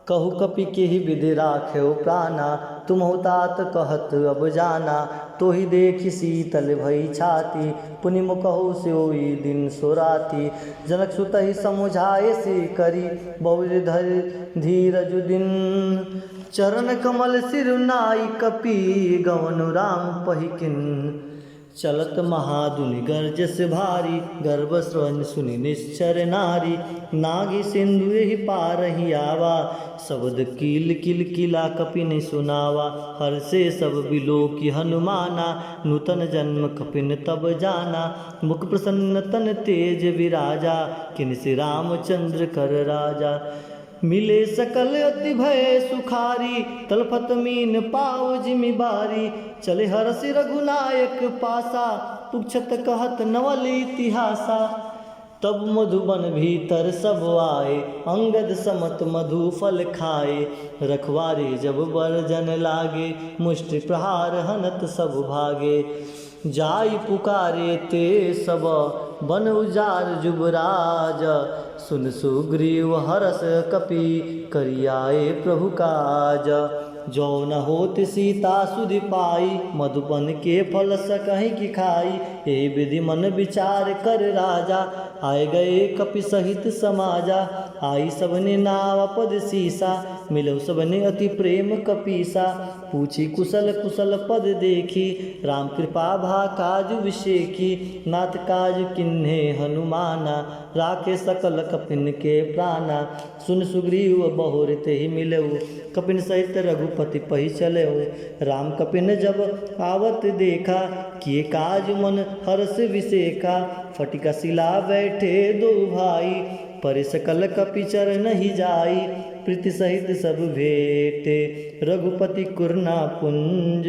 A: कहु कपि केहि विधि राखेउ प्राणा, तुमहु तात कहत अब जाना। तोहि देखि शीतल भई छाती, पुनि मुकहु सोई दिन सोराती। जनक सुतहि समुझाए से करी, बहु धरि धीरजु दिन। चरण कमल सिर नाई कपि, गवनु राम पहिकिन। चलत महादुनि गर्जस भारी, गर्भ श्रवण सुनि निश्चर नारी। नागी सिंधु एहि पारहि आवा, शब्द कील किल किला कपि ने सुनावा। हर से सब बिलोकी हनुमाना, नूतन जन्म कपिन तब जाना। मुख प्रसन्न तन तेज विराजा, किनसि रामचंद्र कर राजा। मिले सकल अति भय सुखारी, तलफत मीन पाव जिमि बारी। चले हरसि रघुनायक पासा, पुछत कहत नवल इतिहासा। तब मधुबन भीतर सब आए, अंगद समत मधु फल खाए। रखवारे जब बरजन लागे, मुष्टि प्रहार हनत सब भागे। जाई पुकारे ते सब, बन उजार जुबराज। सुन सुग्रीव हरस कपि, करियाए प्रभु काज। जो न होत सीता सुधि पाई, मधुबन के फल सकहि की खाई। ए विधि मन विचार कर राजा, आए गए कपि सहित समाजा। आई सबने नाव पद सीसा, मिलो सबने अति प्रेम कपीसा। पूछी कुशल कुशल पद देखी, राम कृपा भा काज विषेखी। नाथ काज किन्हे हनुमाना, राखे सकल कपिन के प्राणा। सुन सुग्रीव बहुर तेहि मिलऊ, कपिन सहित रघुपति पहि चलऊ। राम कपिन जब आवत देखा, किए काज मन हर्ष विसेखा। फटिका शिला बैठे दो भाई, पर सकल कपिचर नहीं जाई, प्रीति सहित सब भेटे, रघुपति कुरना पुंज,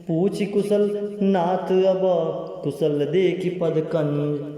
A: पूछि कुशल नाथ अब, कुशल देखि पद कंज।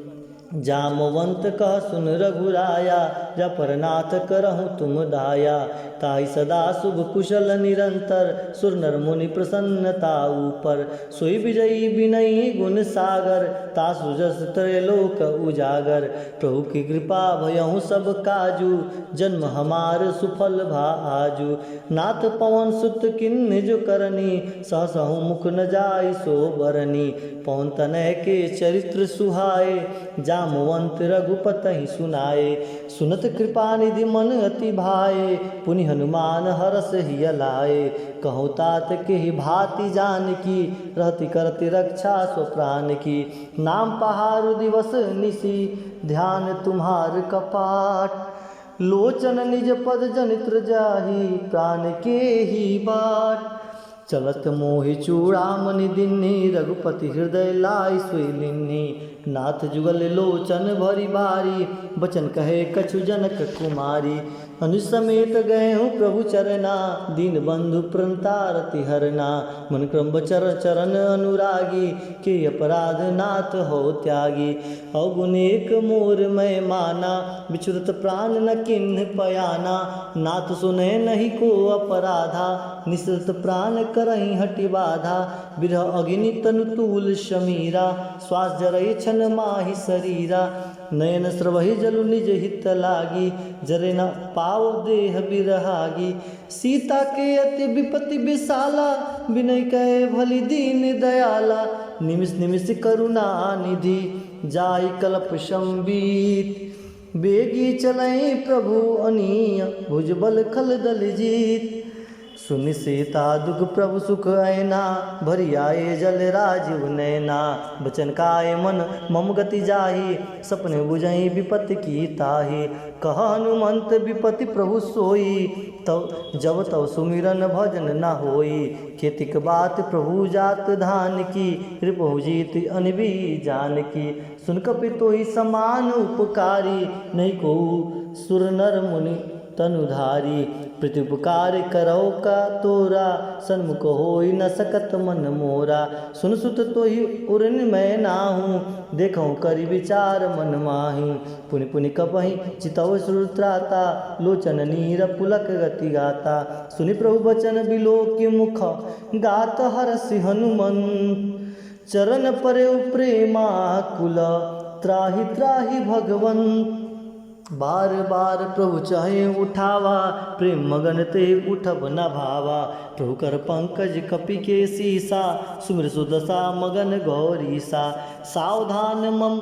A: जामवंत कह सुन रघुराया, जपरनाथ करहु तुम दाया, ताहि सदा शुभ कुशल निरंतर, सुर नर मुनि प्रसन्नता ऊपर, सोई विजयी विनयी गुण सागर, तासु जस त्रैलोक उजागर। प्रभु की कृपा भयहु सब काजू, जन्म हमार सुफल भाजू, नाथ पवन सुत किन्नि जो करनी, सहसहु मुख न जाय सो बरनी, पवन तनय के चरित्र सुहाए, जामवंत रघुपति सुनाए, सुनत कृपा निधि मन अति भाए, पुनि हनुमान हरस हिय लाए, कहु तात के ही भांति जानकी, रहति करति रक्षा स्व प्राण की, नाम पहाड़ दिवस निशि, ध्यान तुम्हार कपाट, लोचन निज पद जनित्र जाहि, प्राण के ही बाट। चलत मोहि चूड़ामणि दिन्नि, रघुपति हृदय लाई सोई लिन्नि, नाथ जुगल लोचन भरी बारी, बचन कहे कछु जनक कुमारी, अनुज समेत गए हूँ प्रभु चरना, दीन बंधु प्रणतारति हरना, मन क्रम चरण अनुरागी, के अपराध नाथ हो त्यागी, अवगुनेक मोर मैं माना, विचुरत प्राण न किन्ह पयाना, नाथ सुने नहीं को अपराधा, निसृत प्राण करहि हटि बाधा, बिरह अग्नि तनु तूल शमीरा, श्वास जरई छन माहि शरीरा, नयन स्रवहि जलु निज हित लागी, जरे न पाओ देह बिरहागी, सीता के अति विपति विशाला, विनय कहे भली दीन दयाला, निमिष निमिष करुणा निधि, जाय कल्प संबीत, बेगी चलई प्रभु अनीय, भुजबल खल दल जीत, सुनि सीता दुख प्रभु सुख ऐना, भरी आए जल राजीव नैना, बचन काय मन मम गति जाहि, सपने बुझई विपत्ति की ताहि, कह हनुमंत विपत्ति प्रभु सोई, तब जब तब सुमिरन भजन न होई, खेतिक बात प्रभु जात धान की, रिपुहु जीत अनबी जान की, सुन कपि तोहि समान उपकारी, नहीं को सुर नर मुनि तनुधारी, प्रत्युपकार करौ का तोरा, सन्मुख होई न सकत मन मोरा, सुन सुत तोहि उर्न मैं नाहूँ, देखऊँ करि विचार मन माही, पुनि पुनि कपहि चितौ श्रुत्राता, लोचन नीर पुलक गति गाता, सुनि प्रभु बचन बिलोकि मुख, गात हरसि हनुमंत, चरण परेउ प्रेमाकुल, त्राहि त्राहि भगवंत। बार बार प्रभु चाहे उठावा, प्रेम मगन ते उठब न भावा, प्रभु कर पंकज कपि के सीसा, सुमिर सुदशा मगन गौरीसा, सावधान मम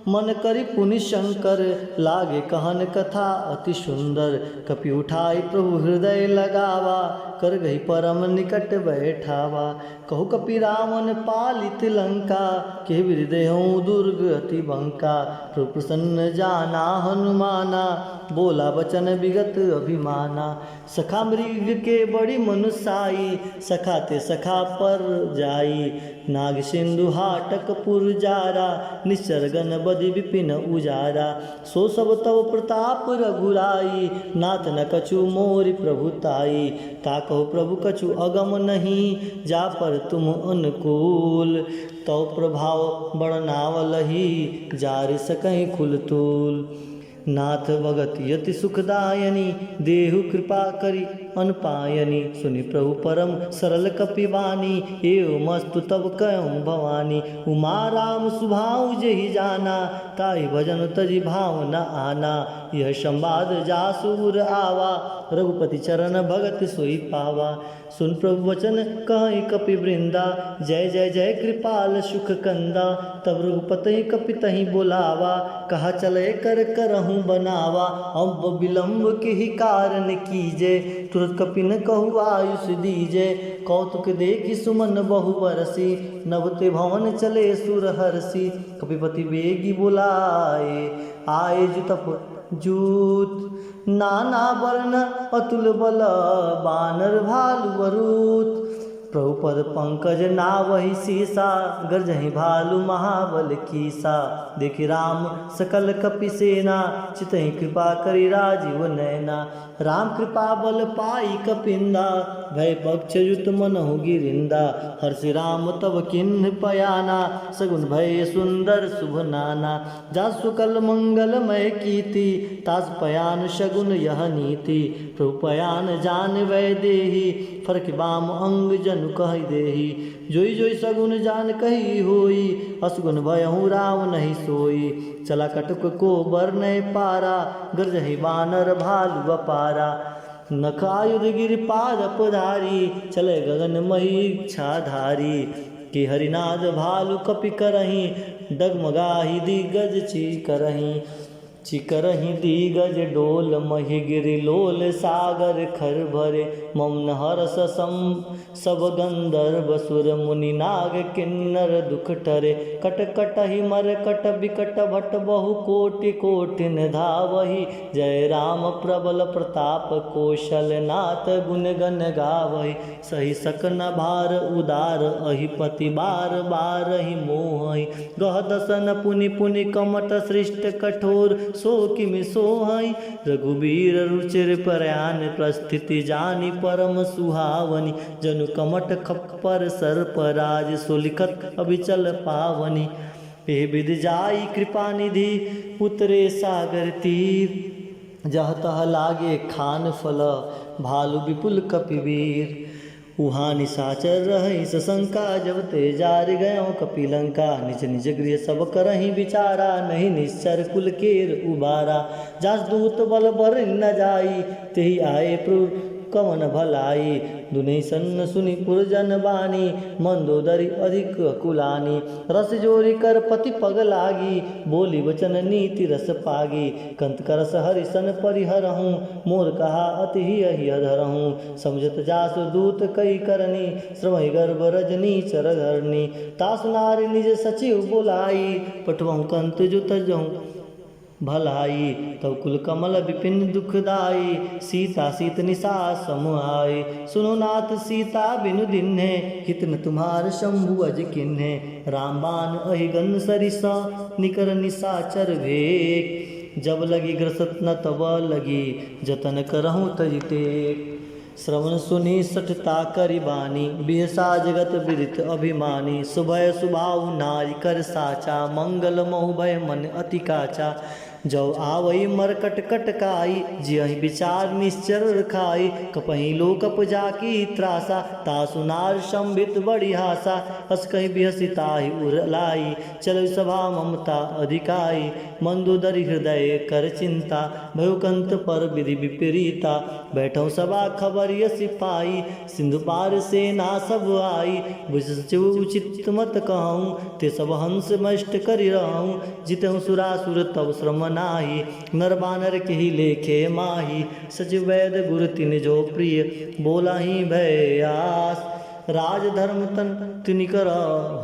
A: मन करि पुनि शंकर, लागे कहन कथा अति सुंदर, कपि उठाई प्रभु हृदय लगावा, कर गई परम निकट बैठावा, कहु कपि रावण पालित लंका, के हृदय दुर्ग अति बंका, प्रभु प्रसन्न जाना हनुमाना, बोला बचन विगत अभिमाना, सखा मृग के बड़ी मनुसाई, सखा ते सखा पर जाई, नाग सिंधु हाटक पुर जारा, निश्चर गण बदि विपिन उजारा, सो सब तव प्रताप रघुराई, नाथ न कछु मोरि प्रभुताई, ताकहु प्रभु कछु अगम नहीं, जा पर तुम अनुकूल, तव प्रभाव बड़नावलही, जार सकहि खुलतूल, नाथ भगत यति सुखदायनी, देहु कृपा करी अनुपायनी, सुनि प्रभु परम सरल कपिवानी, एव मस्तु तब कयऊँ भवानी, उमा राम सुभाऊ जहि जाना, ताहि भजन तजि भाव न आना, यह संवाद जासुर आवा, रघुपति चरण भगत सोई पावा, सुन प्रभु वचन कहि कपि वृंदा, जय जय जय कृपाल सुख कंदा, तब रघुपति कपि तहि बुलावा, कहा चले कर करहूँ बनावा, अब विलम्ब के ही कारण कीजे, तुरंत कपि न कहु आयुष दीजे, कौतुक देखि सुमन बहु बरसी, नवते भवन चले सुर हरसी, कपिपति बेगी बुलाए, आए जुतप जूत, नाना वर्ण अतुल बल, बानर भालु वरूत, प्रभुपद पंकज नावहि सीसा, गर्जहि भालु महाबल कीसा। देखि राम सकल कपि सेना, चितहि कृपा करि राजीव नैना। राम कृपा बल पाई कपिंदा, भय पक्ष युत मनहु गिरिंदा। हर्षि राम तब किन्ह पयाना, सगुन भय सुंदर शुभ नाना। जास सुकल मंगलमय कीति, तास पयान शगुन यह नीति। प्रभु पयान जान वै देहि, फरक बाम अंग जनु कहि देहि। जोई जोई सगुन जान कही होई, असगुन भयहु राम नहीं सोई। चला कटुक को बरनय पारा, गरजहि बानर भालु अपारा। नख आयुध गिरिपाद पधारी, चले गगन मही इच्छाधारी। कि हरिनाद भालु कपि करहीं, डगमगाहि दिग्गज चिकरहि दिग्गज डोल। महि गिरि लोल सागर खर भरे, ममन हरस सब गंधर्व सुर मुनि नाग किन्नर दुख टरे। कट कटहि मर कट बिकट भट, बहु कोटि कोटि न धावहि। जय राम प्रबल प्रताप, कौशल नाथ गुण गण गावहि। सही सकन भार उदार, अहिपति बार बारहि मोहि। गह दसन पुनि पुनि कमट, सृष्ट कठोर सो किमि सोहई। रघुबीर रुचिर प्रयाण, प्रस्थिति जानी परम सुहावनी। जनु कमट खप्पर सर्पराज, सोलिखत अभिचल पावनी। ए विधि जाई कृपा निधि, उतरे सागर तीर। जह तह लागे खान फल, भालु विपुल कपिवीर। उहाँ निशाचर रही सशंका, जब ते जार गयों कपिलंका। निज निज गृह सब करहीं विचारा, नहीं निश्चर कुल केर उबारा। जास दूत बल बर न जाई, तेहि आए प्रभु कवन भलाई। दुनि सन्न सुनि पुरजन बानी, मंदोदरी अधिक कुलानी। रस जोरी कर पति पग लागी, बोली वचन नीति रस पागी। कंत करस हरिसन परिहरहूँ, मोर कहा अति ही अधरहूँ। समझत जासु दूत कई करनी, श्रमहि गर्भ रजनी चर धरनी। तासु नारी निज सचिव बुलाई, पठवहु कंत जो तजहु भलाई। तब कुल कमल विपिन दुखदाई, सीता सीत निशा सम आए। सुनो नाथ सीता बिनु दिन्हे, हित न तुम्हार शंभु अज किन्हे। रामबान अहिगन सरिसा, निकर निशाचर भेक। जब लगी ग्रसत न तब लगी, जतन करहूँ तजिते। श्रवण सुनी सठता करि बानी, बिहसा जगत विदित अभिमानी। सुभय सुभाव नारी कर साचा, मंगल महु भय मन अति काचा। जो आवई मरकट कटकाई, जियहि विचार निश्चर खाई। कपहि लोकप जाकी त्रासा, तासु नार संबित बड़ी हासा। हस कहि बिहसी ताहि उरलाई, चल सभा ममता अधिकाई। मंदोदरी हृदय कर चिंता, भयउकंत पर विधि विपरीता। बैठौ सभा खबर यसी पाई, सिंधु पार सेना सब आई। बुझ सचिव उचित मत कहूँ, ते सब हंस मष्ट करि रहूँ। जितहु सुरासुर तब श्रम नाही, नर बानर केहि लेखे माही। सचिव वैद गुरु तिन जो प्रिय, बोलाहि भय आस। राज धर्म तन तिनिकर,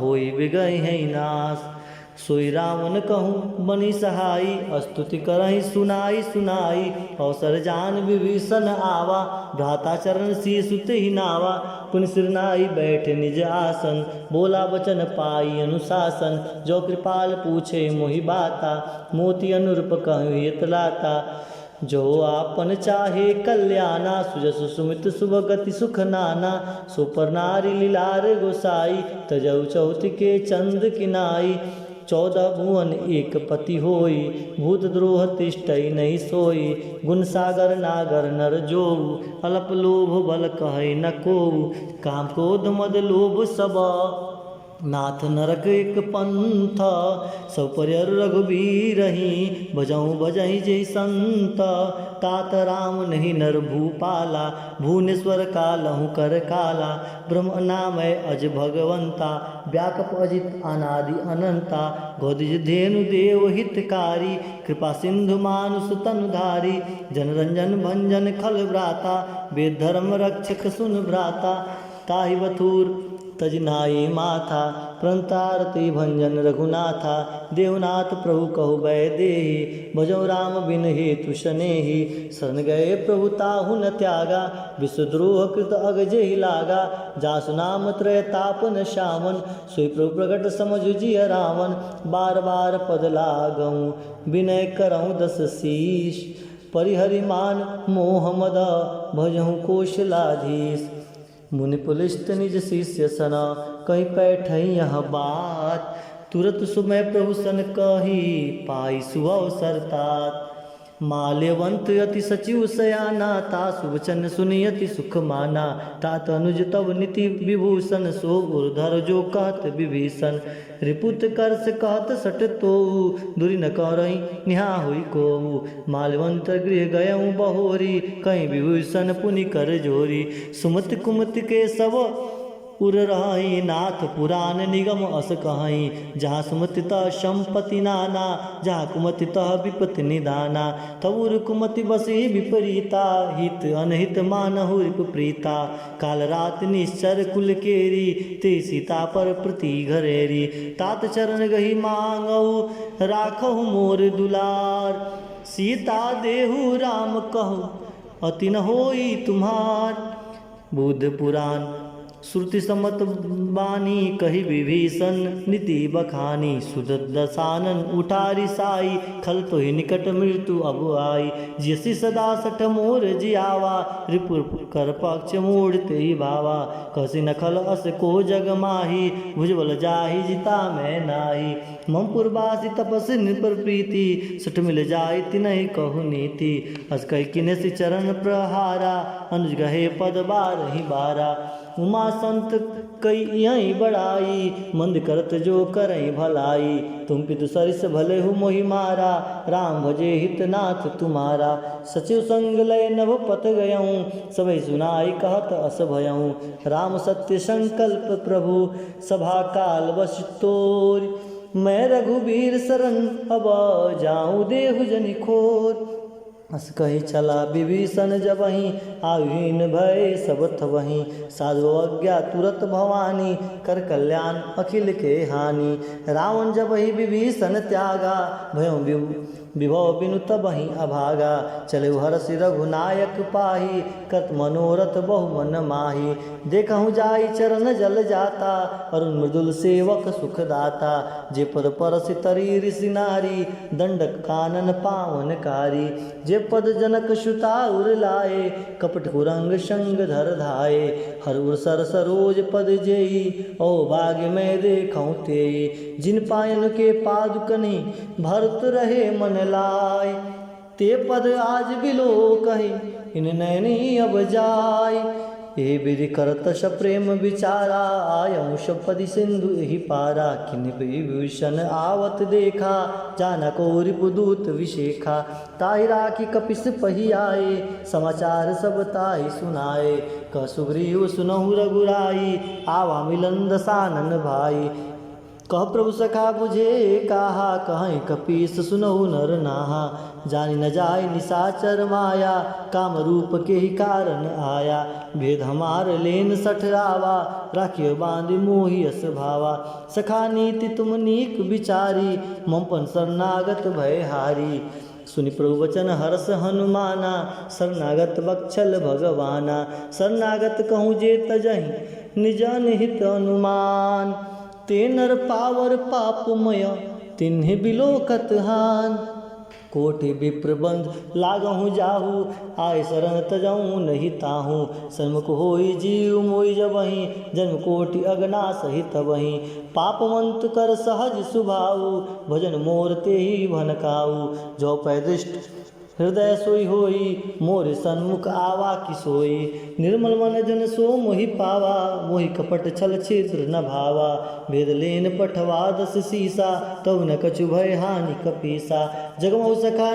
A: होई बिगहि है नाश। सोई रावण कहूँ बनी सहाई, स्तुति करहि सुनाई सुनाई। अवसर जान विभीषण आवा, भ्राता चरण शीसु तेहि नावा। पुनि सिरनाई बैठे निज आसन, बोला वचन पाई अनुशासन। जो कृपाल पूछे मोहि बाता, मोती अनुरूप कहूँ यतलाता। जो आपन चाहे कल्याणा, सुजस सुमित शुभ गति सुख नाना। सो पर नारी लीलार गोसाई, तजौ चौथ के चंद किनाई। 14 भुवन एक पति होई, भूत द्रोह तिष्ठई नहीं सोई। गुण सागर नागर नर जोऊ, अल्प लोभ बल कहे न कोऊ। काम क्रोध मद लोभ सब, नाथ नरक एक पंथ। सब पर रघुबीरहि, भजऊँ भजहि जय संत। तात राम नहीं नर भूपाला, भुवनेश्वर कालहु कर काला। ब्रह्म नामय अज भगवंता, व्याकप अजित अनादि अनंता। गौदिज धेनु देव हितकारी, कृपा सिंधु मानुष तनुधारी। जनरंजन भंजन खल भ्राता, वेद धर्म रक्षक सुन भ्राता। ताहि बथुर तजनाई माथा, प्रणतारती भंजन रघुनाथा। देवनाथ प्रभु कहु भय देहि, भजौ राम बिन हेतु शनेहि। शरण गए प्रभु ताहु न त्यागा, विश्वद्रोह कृत अग जेहि लागा। जासु नाम त्रय तापन श्यामन, सोई प्रभु प्रगट समझु जिय रावण। बार बार पद लागऊं, विनय करऊं दस शीश। परिहरिमान मोह मद, भजहु कौशलाधीश। मुनि पुलिस्त निज शिष्य सन, कहीं पैठई यह बात। तुरत सुमय प्रभु सन कही, पाई सुअवसर तात। माल्यवंत अति सचिव सयाना, तासु वचन सुनि अति सुख माना। तात अनुज तब नीति विभूषण, सो उर्धर जो कहत विभीषण। रिपुत करस कहत सट तोऊ, दूरी न करई निहा हुई कोऊ। माल्यवंत गृह गयऊँ बहोरी, कहीं विभूषण पुनि कर जोरी। सुमति कुमति के सब उर रही, नाथ पुराण निगम अस कहीं। जहाँ सुमति तह संपत्ति नाना, जहाँ कुमति तह विपत्ति निदाना। तबुर कुमति बसी विपरीता, हित अनहित मानहु रिपुप्रीता। काल रात निश्चर कुल केरी, ते सीता पर प्रति घरेरी। तात चरण गही मांगऊ, राखहु मोर दुलार। सीता देहु राम कहु, अति न होई तुम्हार। बुद्ध पुराण श्रुति सम्मत बानी, कही विभीषण नीति बखानी। सुदशानन उठारी साई, खल तो ही निकट मृत्यु अब आई। जैसी सदा सठ मोर जियावा, रिपुर कर पक्ष मोड़ते ही भावा। कसी नखल अस को जग माही, भुजबल जाहि जिता मैं नाही। ममपुर बासी तपस्वी निपर प्रीति, सठ मिल जाय तिनहि कहु नीति। अस कहि किनेसि चरण प्रहारा, अनुज गहे पद बारहि बारा। उमा संत कई यही बड़ाई, मंद करत जो करई भलाई। तुम पितु सरिस भले हु मोहि मारा, राम भजे हितनाथ तुम्हारा। सचिव संग लय नभ पत गयऊँ, सबई सुनाई कहत अस भयऊँ। राम सत्य संकल्प प्रभु, सभा काल बस तोर। मैं रघुबीर शरण अब, जाऊँ देहु जनि खोर। अस कही चला विभीषण जबहि, आयुहीन भय सब थवहि। साधु अज्ञा तुरत भवानी, कर कल्याण अखिल के हानि। रावण जबहि विभीषण त्यागा, भयों विभव बिनु तबहि अभागा। चले हरष रघुनायक पाही, कत मनोरथ बहु मन माही। देखहु जाई चरण जल जाता, अरुण मृदुल सेवक सुख दाता। जे पद परसि तरी ऋषि नारी, दंडक कानन पावनकारी। जे पद जनक सुता उर लाए, कपट कुरंग संग धर धाये। हर उर सर सरोज पद जेई, ओ भाग्य मैं देखऊँ तेई। जिन पायन के पादुकनि, भरत रहे मन लाय। ते पद आज बिलो कही, इन नैनी अब जाय। ए बिरि करत प्रेम विचारा, आयऊँ शपदि सिंधु एहि पारा। किन्हि विभीषण आवत देखा, जानको रिपुदूत विशेखा। ताहि राखी कपिस पही आए, समाचार सब ताहि सुनाए। कह सुग्रीव सुनहु रघुराई, आवा मिलन दसानन भाई। कह प्रभु सखा बुझे कहा, कहीं कपीस सुनहु नर नाहा। जानि न जाय निशाचर माया, काम रूप के ही कारण आया। भेद हमार लेन सठरावा, राखियो बांधि मोहि अस भावा। सखा नीति तुम नीक विचारी, ममपन शरणागत भय हारी। सुनि प्रभु वचन हर्ष हनुमाना, शरणागत बक्षल भगवाना। शरणागत कहूँ जे तजहि, निज निहित अनुमान। ते नर पावर पापमय, तिन्हि बिलोकत हान। कोटि विप्र बंध लागहु जाहू, आय शरण तजऊँ नहीं ताहू। सन्मुख होई जीव मोई जबहि, जन्म कोटि अगना सहित वहीं। पापवंत कर सहज सुभाऊ, भजन मोर तेहि भनकाऊ। जो पै दृष्ट हृदय सोई होई, मोर सन्मुख आवा कि सोई। निर्मल मन जन सो मोहि पावा, मोहि कपट छल छिद्र न भावा। भेद लेन पठवा दस सीसा, तब न कछु भय हानि कपीसा। जगमहु सखा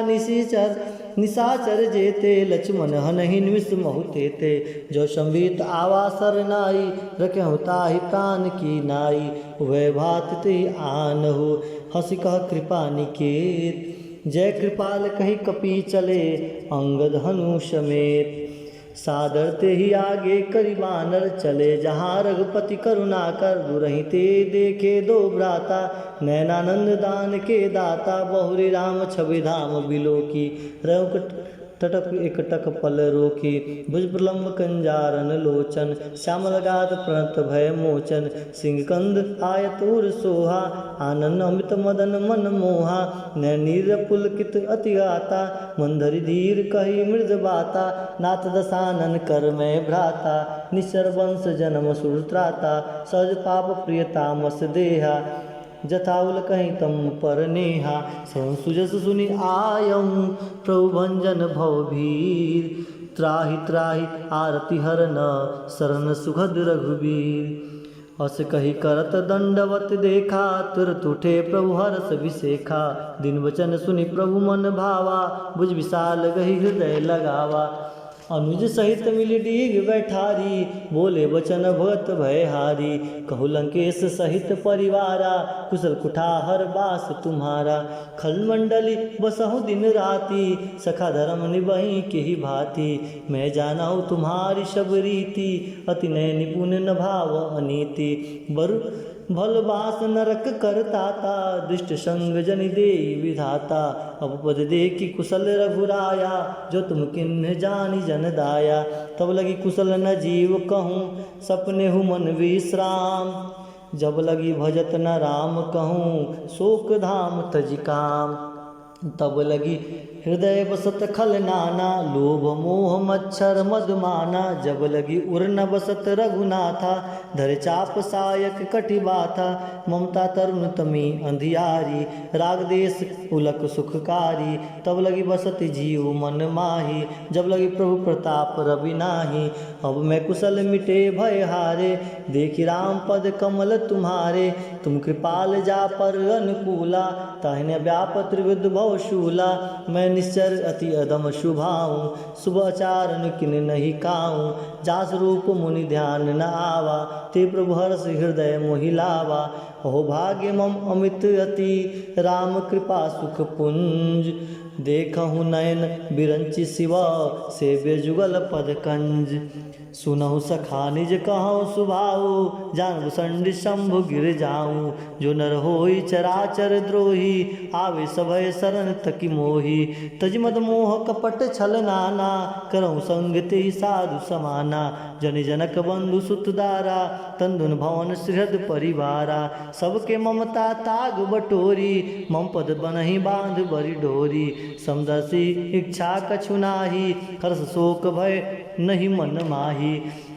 A: निशाचर जेते, लक्ष्मण हनहि निमिष महु तेते। जो संवीत आवा सरनाई, रखहु ताहि प्राण की नाई। वह भात ते आनहु, हंसी कह कृपा निकेत। जय कृपाल कही कपी चले, अंगद हनु समेत। सादर ते ही आगे करी बानर, चले जहाँ रघुपति करुणा कर। दुरहि ते देखे दो भ्राता, नैनानंद दान के दाता। बहुरी राम छवि धाम बिलोकी, रघुकुट टटक एकटक पल रोकी। भुज प्रलम्ब कंजारन लोचन, श्यामल गात प्रणत भय मोचन। सिंह कंद आयत उर सोहा, आनंद अमित मदन मन मोहा। नैनीर पुलकित अति गाता, मंधरी धीर कही मृद बाता। नाथ दशानन कर मैं भ्राता, निश्चर वंश जन्म सुरत्राता। सहज पाप प्रियता मस देहा, जथाउल कहीं तम पर नेहा। संसुजस सुनि आयम, प्रभु भंजन भवभीर। त्राहि त्राहि आरति हरन, शरण सुखद रघुबीर। अस कही करत दंडवत देखा, तुरत उठे प्रभु हरस विसेखा। दिन वचन सुनि प्रभु मन भावा, भुज विशाल गही हृदय लगावा। अनुज सहित मिल डीग बैठारी, बोले वचन भगत भयहारी। कहु लंकेश सहित परिवारा, कुशल कुठार बास तुम्हारा। खल मंडली बसहु दिन राती, सखा धर्म निभहि के ही भांति। मैं जानहु तुम्हारी सब रीति, अति नय निपुण न भाव अनीति। बरु भल बास नरक करताता, दृष्ट संग जनि देई विधाता। अब पद देखी कुशल रघुराया, जो तुम किन्ह जानी जन दाया। तब लगी कुशल न जीव कहूँ, सपने हूँ मन विश्राम। जब लगी भजत न राम कहूँ, शोक धाम तज काम। तब लगी हृदय बसत खल नाना, लोभ मोह मच्छर मदमाना। जब लगी उर न बसत रघुनाथा, धर चाप सायक कटि बाथा। ममता तरुण तमी अंधियारी, राग देश उलक सुखकारी। तब लगी बसत जीव मन माही, जब लगी प्रभु प्रताप रवि नाही। अब मैं कुशल मिटे भय हारे, देखी राम पद कमल तुम्हारे। तुम कृपाल जा पर अनुकूला, ताहिने व्याप त्रिविध भवशूला। मैं निश्चर अति अदम शुभाऊँ, शुभ आचारण किन नहीं काऊँ। जास रूप मुनि ध्यान न आवा, ते प्रभु हर्ष हृदय मोहि लावा। हो भाग्य मम अमित अति, राम कृपा सुख पुंज। देखहु नयन बिरंचि शिवा, सेव्य जुगल पद कंज। सुनहु सखा निज कहूँ सुभाऊ, जानहु संडि शंभु गिर जाऊँ। जो नर होई चराचर द्रोही, आवे सभय शरण तकी मोही। तज मद मोह कपट छल नाना, करहु संग तेहि साधु समाना। जनि जनक बंधु सुत दारा, तंदुन भवन सुहृद परिवारा। सबके ममता ताग बटोरी, मम पद बनहि बांध बरि डोरी। समदर्शी इच्छा कछु नाही, हर्ष शोक भय नहीं मन माही।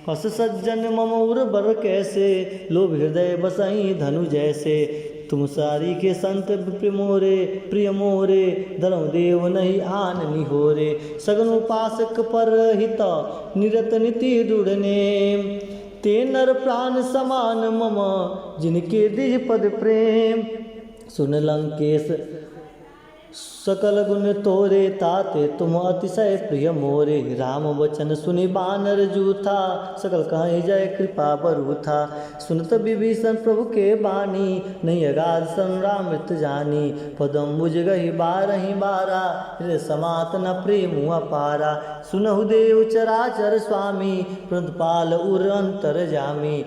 A: अस सज्जन मम उर बर कैसे, लोभ हृदय बसई धनु जैसे। तुम सारी के संत प्रिमोरे, प्रिय मोरे। धर्म देव नहीं आन निहोरे, सगन उपासक पर हित, निरत नीति दुड़ने। ते नर प्राण समान मम, जिनके द्विज पद प्रेम। सुन लंकेश सकल गुण तोरे, ताते तुम अतिशय प्रिय मोरे। राम वचन सुनि बानर जूथा, सकल कहे जय कृपा बरूथा। सुनत विभीषण प्रभु के बानी, नहीं अगाध संरामृत जानी। पदम बुझ गही बारहि बारा, हृदय समात न प्रेम अपारा। सुनहु देव चराचर स्वामी, प्रदपाल उर अंतर जामी।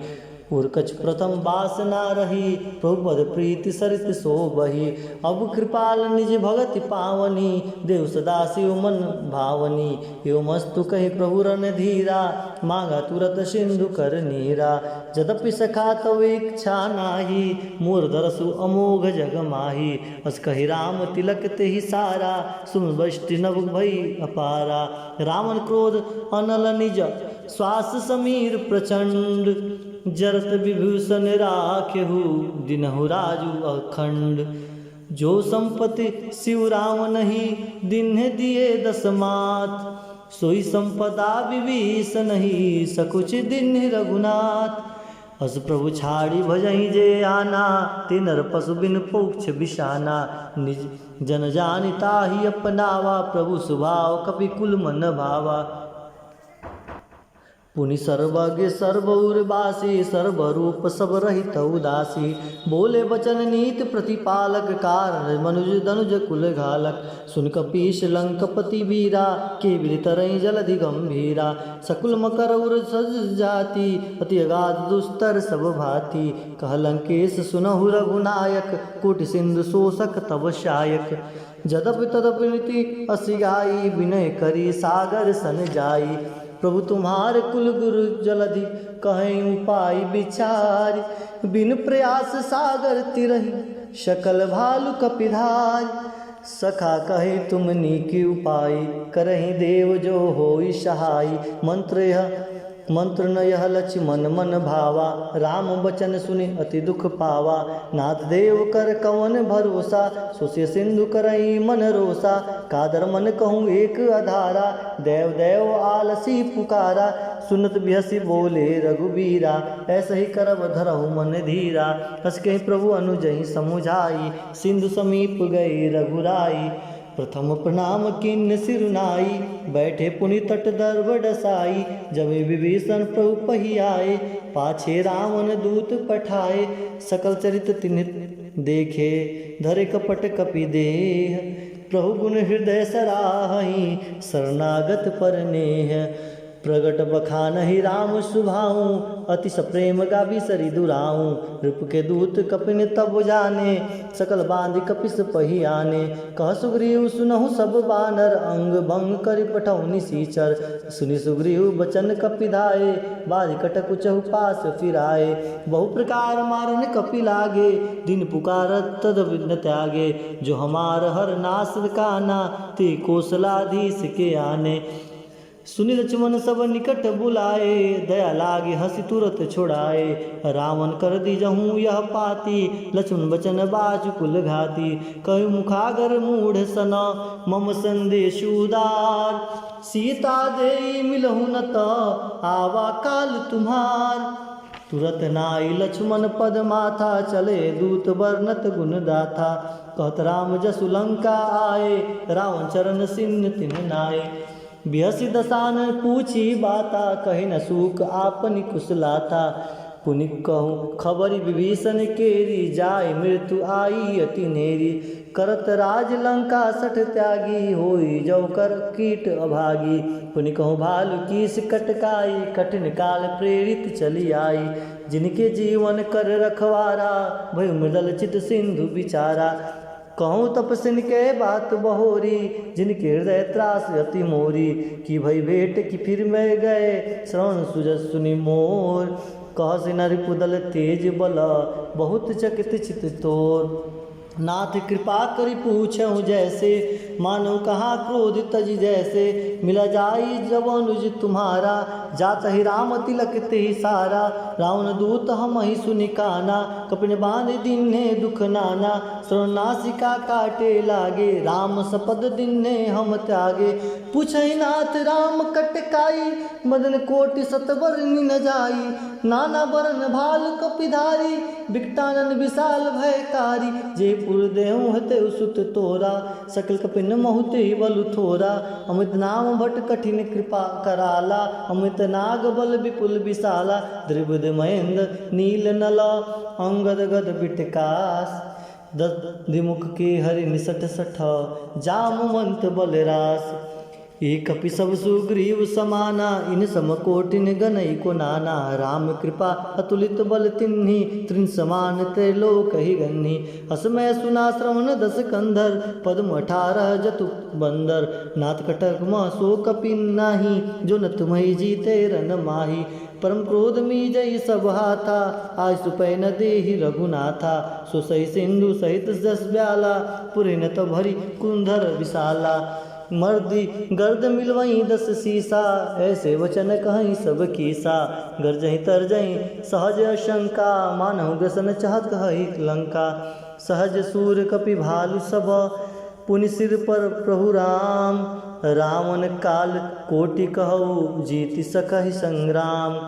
A: उर्कच प्रथम वासना रही, प्रभुपद प्रीति सरित सो बही। अब कृपाल निज भगति पावनी, देव सदा शिव मन भावनी। यो मस्तु कही प्रभु रन धीरा, मांगा तुरत सिंधु कर नीरा। जदपि सखा तव इच्छा नाही, मोर दरसु अमोघ जग माही। अस कही राम तिलक तेहि सारा, सुन बष्टि नभ भई अपारा। रावण क्रोध अनल निज, श्वास समीर प्रचंड। जरत विभूषण राखेहु, दिनहु राजु अखंड। जो संपत्ति शिव राम नहीं, दिन्ह दिए दसमात। सोई संपदा विभीषण नहीं, सकुच दिन्ह रघुनाथ। अस प्रभु छाड़ी भजहि जे आना, ते नर पशु बिन पोक्ष बिशाना। निज जन जानि ताहि अपनावा, प्रभु स्वभाव कपि कुल मन भावा। पुनि सर्वज्ञ सर्वउर्वासी सर्वरूप सब रहित उदासी। बोले वचन नीत प्रतिपालक कारण मनुज दनुज कुल घालक। सुन कपीश लंकपति वीरा के विरतरई जलधि गंभीरा। सकुल मकर उर सज जाति अति अगाध दुस्तर सब भांति। कह लंकेश सुनहु रघुनायक कोटि सिंधु शोषक तब शायक। जदप तदप नीति असि गाई विनय करी सागर सन जाई। प्रभु तुम्हार कुल गुरु जलधि कहें उपाय विचार। बिन प्रयास सागर तिरहि शकल भालु कपिधार। सखा कहे तुम नीकी उपाय करहि देव जो होई सहाय। मंत्र न यह लक्ष्मण मन भावा। राम वचन सुनि अति दुख पावा। नाथ देव कर कवन भरोसा सोसे सिंधु करई मन रोसा। कादर मन कहूँ एक आधारा देव देव आलसी पुकारा। सुनत बिहसी बोले रघुबीरा ऐसा ही करब धरहु मन धीरा। हस कहि प्रभु अनुजहि समुझाई सिंधु समीप गई रघुराई। प्रथम प्रणाम किन्न सिरुनाई बैठे पुनि तट दर्भ डसाई। जबे विभीषण प्रभु पही आए पाछे रावण दूत पठाए। सकल चरित तिन्ह देखे धरे कपट कपि देह। प्रभु गुण हृदय सराहहि शरणागत पर नेह। प्रगट बखानहि राम सुभाऊं अति सप्रेम गावी सरी दुराऊं। रूप के दूत कपिन तब जाने सकल बांधि कपिस पही आने। कह सुग्रीव सुनहु सब बानर अंग भंग करि पठौनि निसीचर। सुनि सुग्रीव बचन कपिधाए बाधि कटक चहु पास फिराए। बहु प्रकार मारन कपि लागे दिन पुकारत तद न त्यागे। जो हमार हर नास काना ते कौशलाधीश के आने। सुनि लक्ष्मण सब निकट बुलाए दया लागे हंसी तुरत छोड़ाए। रावण कर दीजहूँ यह पाती लक्ष्मण बचन बाजु कुल घाती। कहु मुखागर मूढ़ सना मम संदेश उदार। सीता दे मिलहु न त आवा काल तुम्हार। तुरत नाई लक्ष्मण पद माथा चले दूत वर्णत गुण दाथा। कहत राम जसु लंका आए रावण चरण सिन्न तिन नाए। बिहसी दसान पूछी बाता कहे न सूख आपनि कुशलाता। पुनि कहूँ खबरी विभीषण केरी जाय मृत्यु आई अति नेरी। करत राज लंका सठ त्यागी होई जौ कर कीट अभागी। पुनि कहूँ भालु कीस कटकाई कठिन काल प्रेरित चली आई। जिनके जीवन कर रखवारा भय मृदल चित सिंधु बिचारा। कहूँ तपसिन के बात बहोरी जिनके हृदय त्रास अति मोरी। कि भई भेंट कि फिर मैं गए श्रवण सुजस सुनि मोर। कह से नरिपुदल तेज बल बहुत चकित चित तोर। नाथ कृपा करि पूछऊँ जैसे मानो कहाँ क्रोध तज जैसे। मिला जाई जब अनुज तुम्हारा जात ही राम तिलक ते सारा। रावण दूत हम ही सुनिकाना कपिन बांध दिन्हे दुख नाना। सर्वनाशिका काटे लागे राम सपद दिन्हे हम त्यागे। पूछई नाथ राम कटकाई मदन कोटि सतवर न जाई। नाना बरन भाल कपिधारी बिकटानन विशाल भयकारी। जे पुर देहु हते सुत तोरा सकल कपिन महुते बलु थोरा। अमित नाम भट कठिन कृपा कराला अमित नाग बल विपुल विशाला। द्रिविद महेंद्र नील नल अंगद गद बिटकास। दिमुख के हरि निसठ सठ जामवंत बलरास। एक कपि सब सुग्रीव समाना इन सम कोटिन गनई को नाना। राम कृपा अतुलित बल तिन्हि तृण समान त्रैलोक ही गन्हि। असमय सुना श्रवण दस कंधर पद्म 18 जतु बंदर। नाथ कटक म सो कपि नाही जो न तुम्हि जीते रन माही। परम क्रोध मी जय सब हाथा आज सुपै न देहि रघुनाथा। सो सही सिंधु सहित जस ब्याला पुरे न तो भरी कुंधर विशाला। मर्दी गर्द मिलवई 10 सीसा ऐसे वचन कहीं सब कीसा। गर्जही तरजही सहज शंका मानहु ग्रसन चाहत कही लंका। सहज सूर कपि भालु सब पुनि सिर पर प्रभु राम। रावण काल कोटि कहु जीति सकहि संग्राम।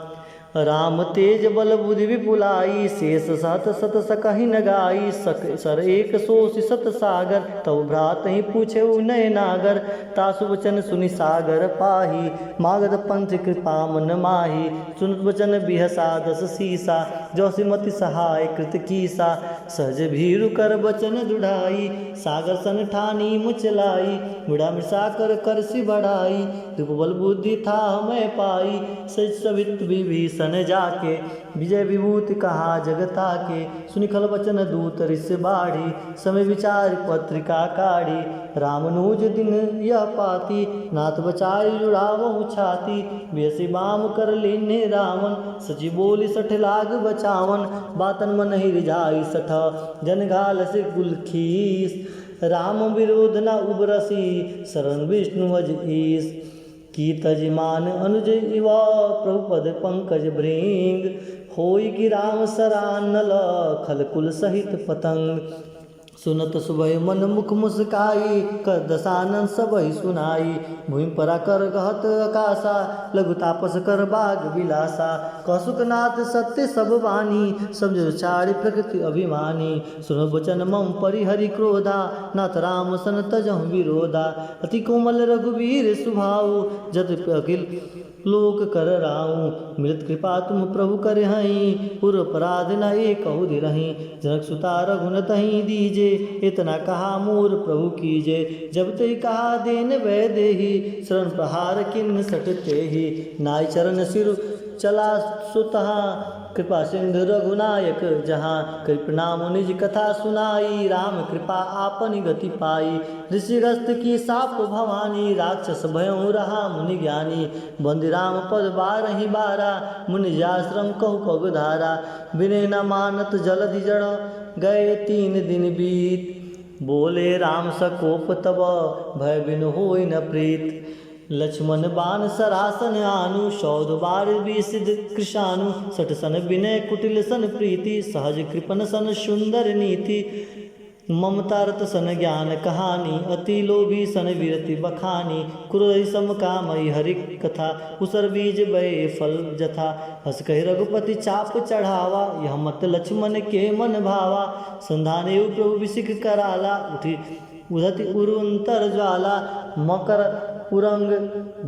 A: राम तेज बल बुद्धि विपुलाई, शेष सहत सत सकहि न गाई। सर एक सोषि सत सागर, तव भ्रात ही पूछे नय नागर। तासु वचन सुनि सागर पाही, मागध पंथ कृपा मन माही। सुनत वचन बिहसा दस सीसा, जौसि मति सहाय कृत कीसा। सहज भीरु कर बचन दुढ़ाई, सागर सन ठानी मुचलाई। मुड़ा मिसा कर करसी बढ़ाई, दुप बल बुद्धि था मैं पाई। सच सवित विभीषण जाके, विजय विभूति कहा जगता के। सुनि खल वचन दूत ऋष बाढ़ी, समय विचार पत्रिका काढ़ी। रामनुज दिन यह पाती, नाथ बचाई जुड़ावहु छाती। बेसी बाम कर लेने रावण, सची बोली सठ लाग बचावन। बातन मन ही रिझाई सठ, जन घाल से गुलखीस। राम विरोध न उबरसी, शरण विष्णु अज ईस। की तजमान अनुज युवा, प्रभुपद पंकज भृंग। होई कि राम सरानल, खल कुल सहित पतंग। सुनत सुबह मन मुख मुस्काई, कर दसानन सबहि सुनाई। भूमि परा कर कहत आकाशा, लघु तापस कर बाग विलासा। कौसुकनाथ सत्य सब वाणी, समझ छाड़ी प्रकृति अभिमानी। सुनो वचन मम परिहरि क्रोधा, नाथ राम सन तजहु विरोधा। अति कोमल रघुवीर सुभाऊ, जत अखिल लोक कर राऊं। मृत कृपा तुम प्रभु कर हई, पूर्व अपराध न एकहु धीरहि। जनक सुता रघुनतहि दीजे, इतना कहा मोर प्रभु कीजे। जब ते कहा देन वै देहि, शरण प्रहार किन्न सटते ही। नाय चरण सिर चला सुतहा, कृपा सिंधु रघुनायक जहाँ। कृपनाम निज कथा सुनाई, राम कृपा आपन गति पाई। ऋषिग्रस्त की साप भवानी, राक्षस भयों रहा मुनि ज्ञानी। बंदी राम पद बारहि बारा, मुनि जाश्रम कहु पग धारा। बिने न मानत जलधि जड़, गए 3 दिन बीत। बोले राम सकोप तब, भय बिनु होई न प्रीत। लक्ष्मण बाण सरासन आनु, शौध बार विसिद कृशानु। सठ सन विनय कुटिल सन प्रीति, सहज कृपन सन सुंदर नीति। ममता रत सन ज्ञान कहानी, अति लोभी सन विरति बखानी। क्रोध सम कामई हरि कथा, उसर बीज बय फल जथा। हस कहि रघुपति चाप चढ़ावा, यह मत लक्ष्मण के मन भावा। संधाने प्रभु विसिक कराला, उठी उधति उरुंतर ज्वाला। मकर उरंग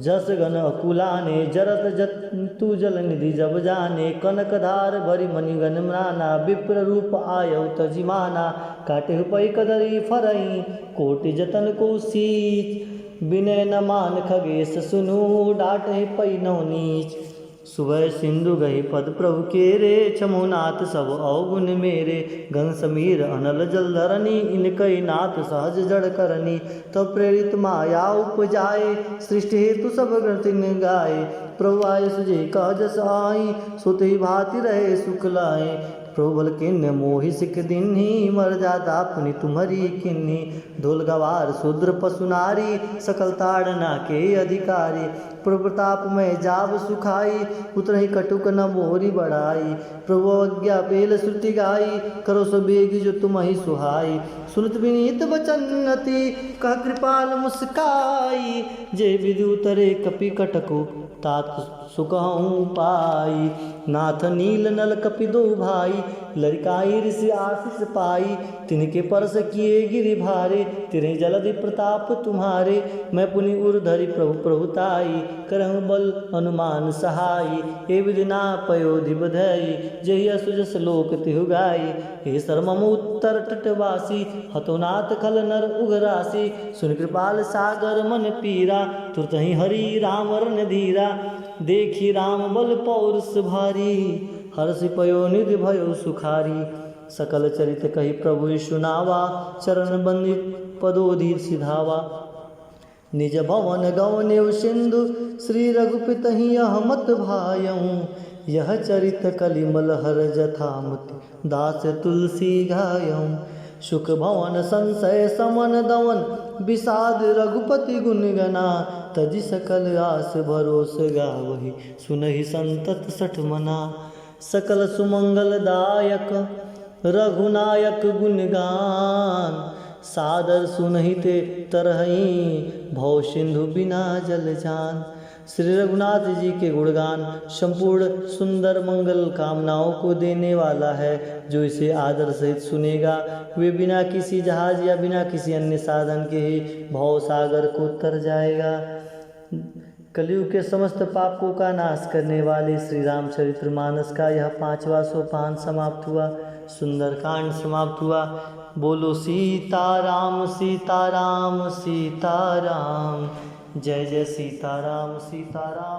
A: जस गण अकुलाने, जरत जतु जल निधि जब जाने। कनकधार भरि मणिगण म्राना, विप्र रूप आयौ तजिमाना। काटे पै कदरी फरई, कोटि जतन को सींच। विनय न मान खगेश सुनु, डांटे पै नौ नीच। सुबह सिंधु गही पद प्रभु के रे, छमुनाथ सब अवगुण मेरे। गंग समीर अनल जलधरनी, इनकई नाथ सहज जड़ करनी। तब प्रेरित माया उपजाए, सृष्टि हेतु सब ग्रथिन गाए। प्रभु आय सुजे कह जस आई, सुत ही भांति रहे सुख लाए। प्रभु किन्न मोहि सिख दिन्ही, मर जाता अपनी तुम्हारी किन्नी। धोल गवार शूद्र पशु नारी, सकल ताड़ना के अधिकारी। प्रभु प्रताप में जाब सुखाई, उतरहि कटुक न मोहरी बढ़ाई। प्रभु अज्ञा पेल श्रुति गाई, करो सो बेग जो तुम ही सुहाई। सुनत विनीत वचन अति, कह कृपाल मुस्काई। जे विधि उतरे कपि कटको, तात सुकहूँ पाई। नाथ नील नल कपि दो भाई, लड़काई ऋषि आशीष पाई। तिनके परस किए गिरि भारे, तिन्हें जलधि प्रताप तुम्हारे। मैं पुनि उर्धरि प्रभु प्रभुताई, करहु बल हनुमान सहाई। हे विधि ना पयोधि बधई, जहि असुजस लोक तिहु गाई। हे सर्मम उत्तर तटवासी, हतोनाथ खल नर उघरासी। सुन कृपाल सागर मन पीरा, तुरत ही हरि राम रन धीरा। देखी राम बल पौरुष भारी, हर्षि पयो निधि भयो सुखारी। सकल चरित कही प्रभु सुनावा, चरण बंदित पदोधि सिधावा। निज भवन गवनेव सिंधु, श्री रघुपति ही यह मत भायऊँ। यह चरित कलिमल हर जथामति, दास तुलसी गायऊँ। सुख भवन संशय समन दवन, विषाद रघुपति गुण गना। तजि सकल आस भरोस गावहि, सुनहि संतत सठ मना। सकल सुमंगल दायक रघुनायक गुणगान, सादर सुनहि ते तरहि, भव सिंधु बिना जल जान। श्री रघुनाथ जी के गुणगान संपूर्ण सुंदर मंगल कामनाओं को देने वाला है। जो इसे आदर सहित सुनेगा वे बिना किसी जहाज या बिना किसी अन्य साधन के ही भव सागर को तर जाएगा। कलयुग के समस्त पापों का नाश करने वाले श्री रामचरितमानस का यह 5वां सोपान समाप्त हुआ, सुंदरकांड समाप्त हुआ। बोलो सीताराम सीताराम सीताराम, जय जय सीताराम सीताराम।